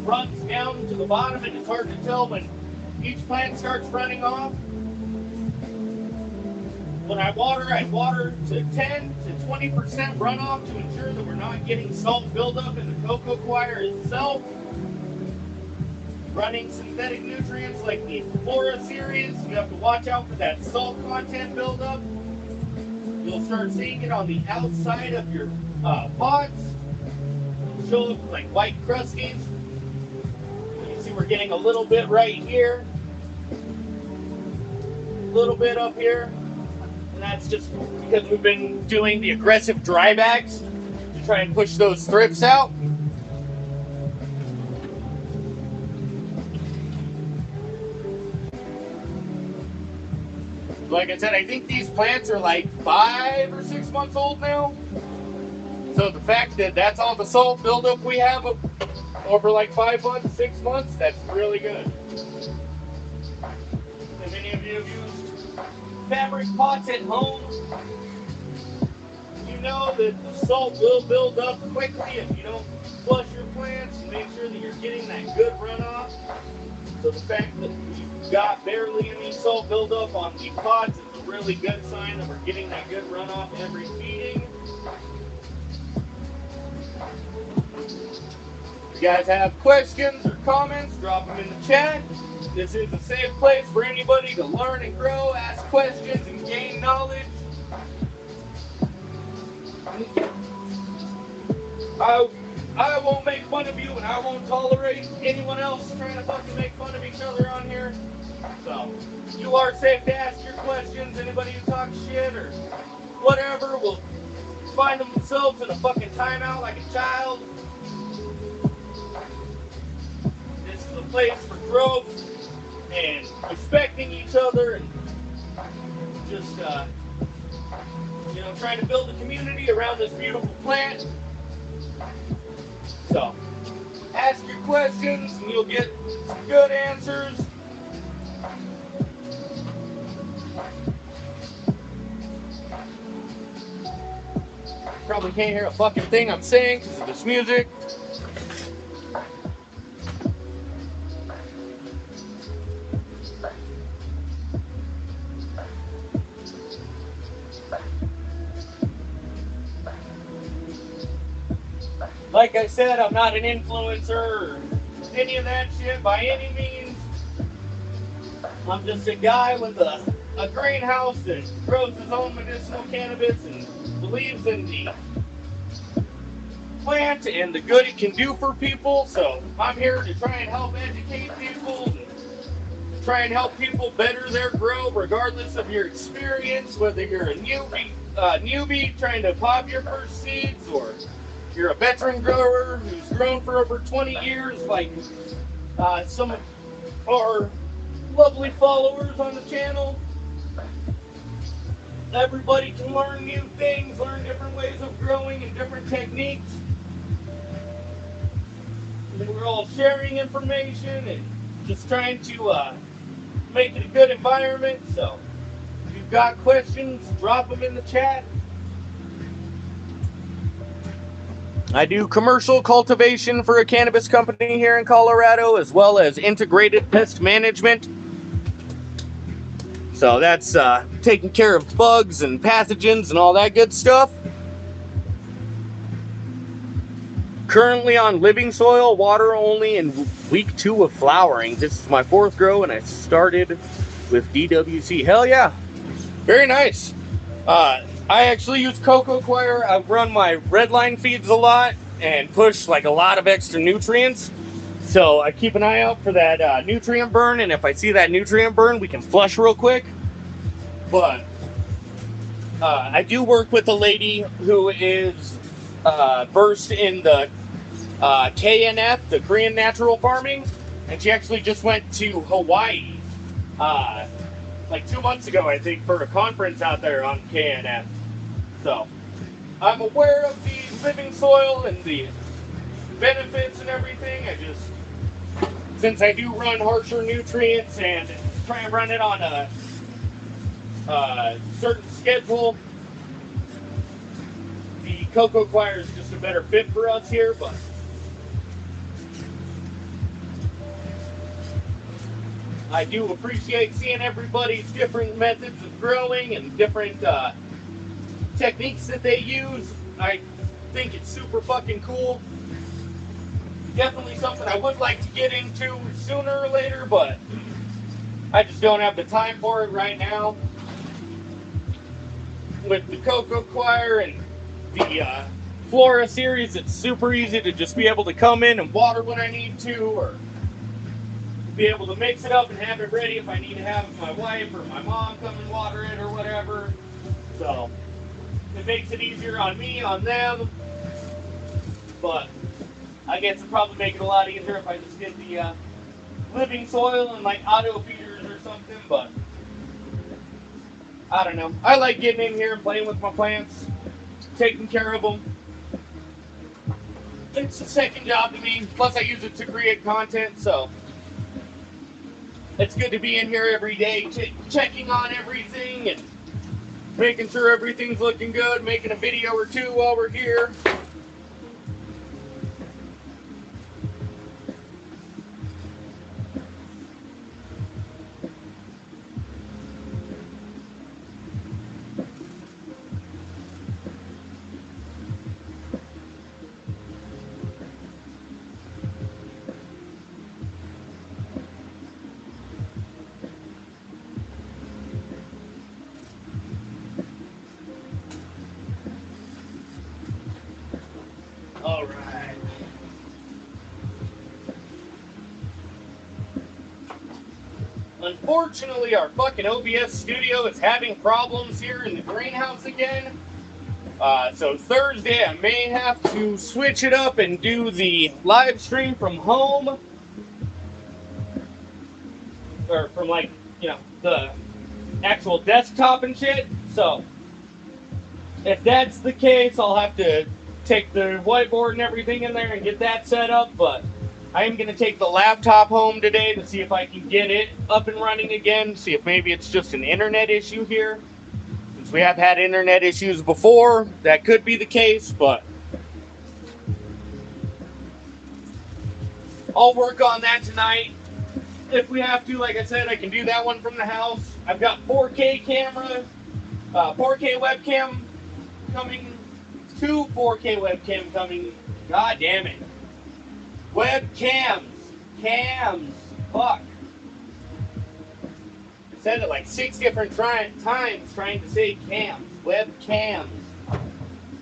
runs down to the bottom, and it's hard to tell when each plant starts running off. When I water to 10 to 20% runoff to ensure that we're not getting salt buildup in the cocoa coir itself. Running synthetic nutrients like the Flora series, you have to watch out for that salt content buildup. You'll start seeing it on the outside of your pots. It'll show up like white crusties. You see we're getting a little bit right here, a little bit up here. And that's just because we've been doing the aggressive dry bags to try and push those thrips out. Like I said, I think these plants are like 5 or 6 months old now. So the fact that that's all the salt buildup we have over like 5 months, 6 months, that's really good. If any of you have used fabric pots at home, you know that the salt will build up quickly if you don't flush your plants and make sure that you're getting that good runoff. So the fact that we've got barely any salt buildup on the pots is a really good sign that we're getting that good runoff every feeding. If you guys have questions or comments, drop them in the chat. This is a safe place for anybody to learn and grow, ask questions, and gain knowledge. I won't make fun of you, and I won't tolerate anyone else trying to fucking make fun of each other on here. So, you are safe to ask your questions. Anybody who talks shit or whatever will find themselves in a fucking timeout like a child. This is a place for growth and respecting each other and just, trying to build a community around this beautiful plant. So, ask your questions and you'll get some good answers. Probably can't hear a fucking thing I'm saying because of this music. Like I said, I'm not an influencer or any of that shit by any means. I'm just a guy with a greenhouse that grows his own medicinal cannabis and believes in the plant and the good it can do for people. So I'm here to try and help educate people, and try and help people better their grow regardless of your experience, whether you're a newbie trying to pop your first seeds, or you're a veteran grower who's grown for over 20 years like some of our lovely followers on the channel. Everybody can learn new things, learn different ways of growing and different techniques. And we're all sharing information and just trying to make it a good environment. So if you've got questions, drop them in the chat. I do commercial cultivation for a cannabis company here in Colorado, as well as integrated pest management. So that's taking care of bugs and pathogens and all that good stuff. Currently on living soil, water only in week 2 of flowering. This is my 4th grow, and I started with DWC. Hell yeah. Very nice. I actually use cocoa coir. I run my redline feeds a lot and push like a lot of extra nutrients. So I keep an eye out for that nutrient burn, and if I see that nutrient burn, we can flush real quick. But I do work with a lady who is versed in the KNF, the Korean natural farming, and she actually just went to Hawaii like 2 months ago, I think, for a conference out there on KNF. So I'm aware of the living soil and the benefits and everything. Since I do run harsher nutrients and try and run it on a certain schedule, the cocoa choir is just a better fit for us here, but I do appreciate seeing everybody's different methods of growing and different techniques that they use. I think it's super fucking cool. Definitely something I would like to get into sooner or later, but I just don't have the time for it right now. With the cocoa choir and the Flora series, it's super easy to just be able to come in and water when I need to, or be able to mix it up and have it ready if I need to have my wife or my mom come and water it or whatever. So it makes it easier on me, on them, but I guess it'd probably make it a lot easier if I just did the living soil and like auto feeders or something, but I don't know. I like getting in here and playing with my plants, taking care of them. It's a second job to me, plus I use it to create content, so it's good to be in here every day, checking on everything and making sure everything's looking good, making a video or two while we're here. All right. Unfortunately, our fucking OBS studio is having problems here in the greenhouse again. So Thursday, I may have to switch it up and do the live stream from home. Or from, like, you know, the actual desktop and shit. So if that's the case, I'll have to take the whiteboard and everything in there and get that set up, but I am going to take the laptop home today to see if I can get it up and running again, see if maybe it's just an internet issue here. Since we have had internet issues before, that could be the case, but I'll work on that tonight. If we have to, like I said, I can do that one from the house. I've got 4K camera, 4K webcam coming, 2 4K webcam coming. God damn it. Webcams. Cams. Fuck. I said it like 6 different times trying to say cams. Webcams.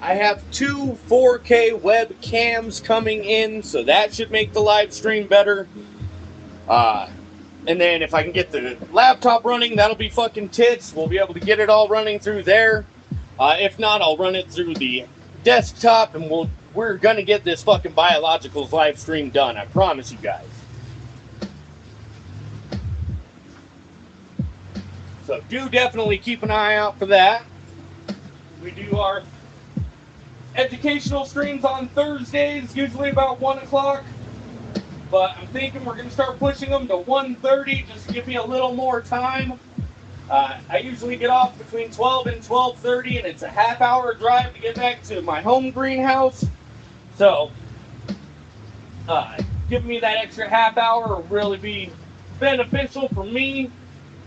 I have 2 4K webcams coming in, so that should make the live stream better. And then if I can get the laptop running, that'll be fucking tits. We'll be able to get it all running through there. If not, I'll run it through the desktop, and we're gonna get this fucking biologicals live stream done. I promise you guys. So do definitely keep an eye out for that. We do our educational streams on Thursdays, usually about 1 o'clock. But I'm thinking we're going to start pushing them to 1:30 just to give me a little more time. I usually get off between 12 and 12:30, and it's a half-hour drive to get back to my home greenhouse. So giving me that extra half hour will really be beneficial for me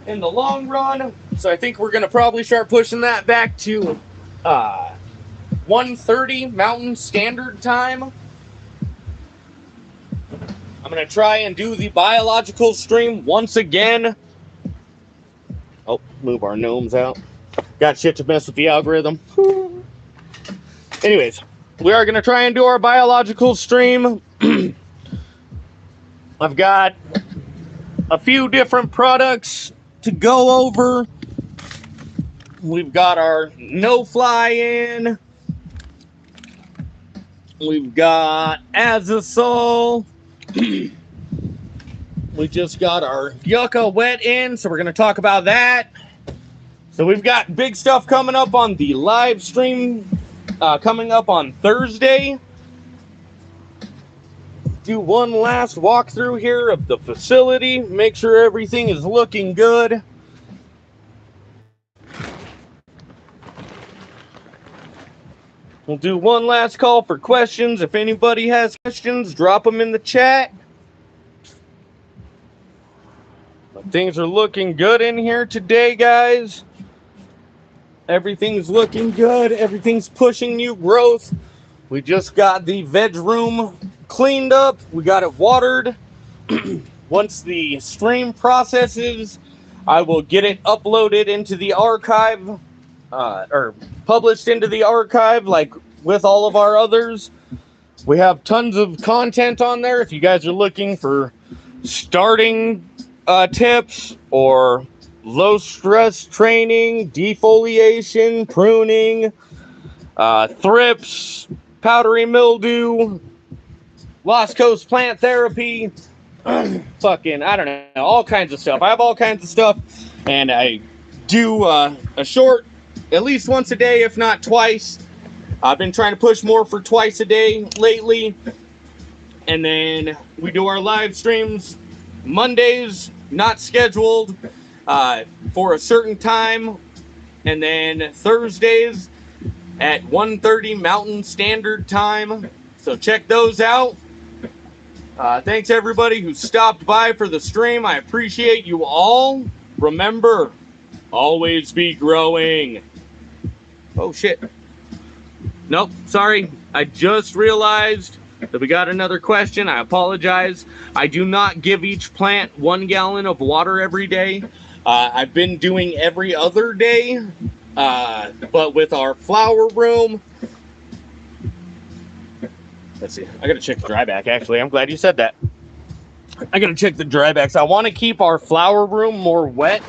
in the long run. So I think we're going to probably start pushing that back to 1:30 Mountain Standard Time. I'm going to try and do the biological stream once again. Oh, move our gnomes out. Got shit to mess with the algorithm. Anyways, we are going to try and do our biological stream. I've got a few different products to go over. We've got our no-fly in. We've got azosol. we just got our yucca wet in, so we're going to talk about that. So we've got big stuff coming up on the live stream coming up on Thursday. Do one last walkthrough here of the facility, make sure everything is looking good. We'll do one last call for questions. If anybody has questions, drop them in the chat. But things are looking good in here today, guys. Everything's looking good. Everything's pushing new growth. We just got the veg room cleaned up. We got it watered. Once the stream processes, I will get it uploaded into the archive, or published into the archive, like with all of our others. We have tons of content on there. If you guys are looking for starting tips or low stress training, defoliation, pruning, thrips, powdery mildew, Lost Coast plant therapy, fucking, I don't know, all kinds of stuff. I have all kinds of stuff, and I do a short, at least once a day, if not twice. I've been trying to push more for twice a day lately. And then we do our live streams Mondays, not scheduled, for a certain time. And then Thursdays at 1:30 Mountain Standard Time. So check those out. Thanks everybody who stopped by for the stream. I appreciate you all. Remember, always be growing. Oh shit. Nope, sorry. I just realized that we got another question. I apologize. I do not give each plant 1 gallon of water every day. I've been doing every other day. But with our flower room, let's see. I gotta check the dryback, actually. I'm glad you said that. I gotta check the drybacks. I want to keep our flower room more wet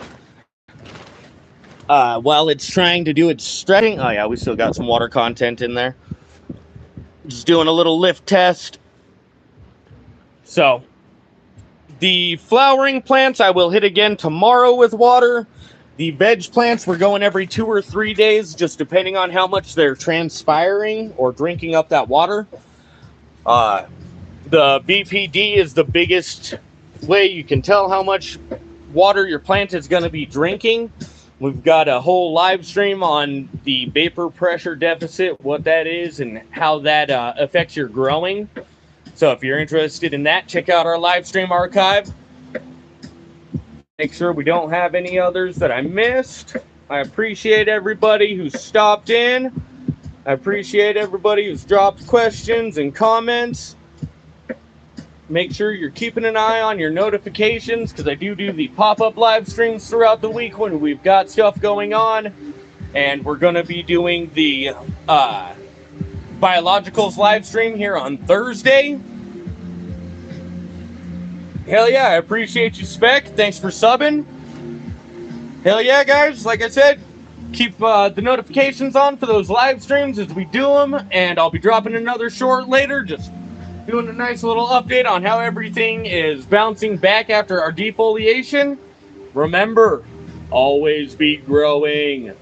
while it's trying to do its stretching. Oh yeah, we still got some water content in there. Just doing a little lift test. So, the flowering plants I will hit again tomorrow with water. The veg plants, we're going every 2 or 3 days, just depending on how much they're transpiring or drinking up that water. The BPD is the biggest way you can tell how much water your plant is going to be drinking. We've got a whole live stream on the vapor pressure deficit, what that is, and how that affects your growing. So if you're interested in that, check out our live stream archive. Make sure we don't have any others that I missed. I appreciate everybody who stopped in. I appreciate everybody who's dropped questions and comments. Make sure you're keeping an eye on your notifications, because I do the pop-up live streams throughout the week when we've got stuff going on. And we're going to be doing the biologicals live stream here on Thursday. Hell yeah, I appreciate you, Spec. Thanks for subbing. Hell yeah, guys. Like I said, keep the notifications on for those live streams as we do them. And I'll be dropping another short later, just doing a nice little update on how everything is bouncing back after our defoliation. Remember, always be growing.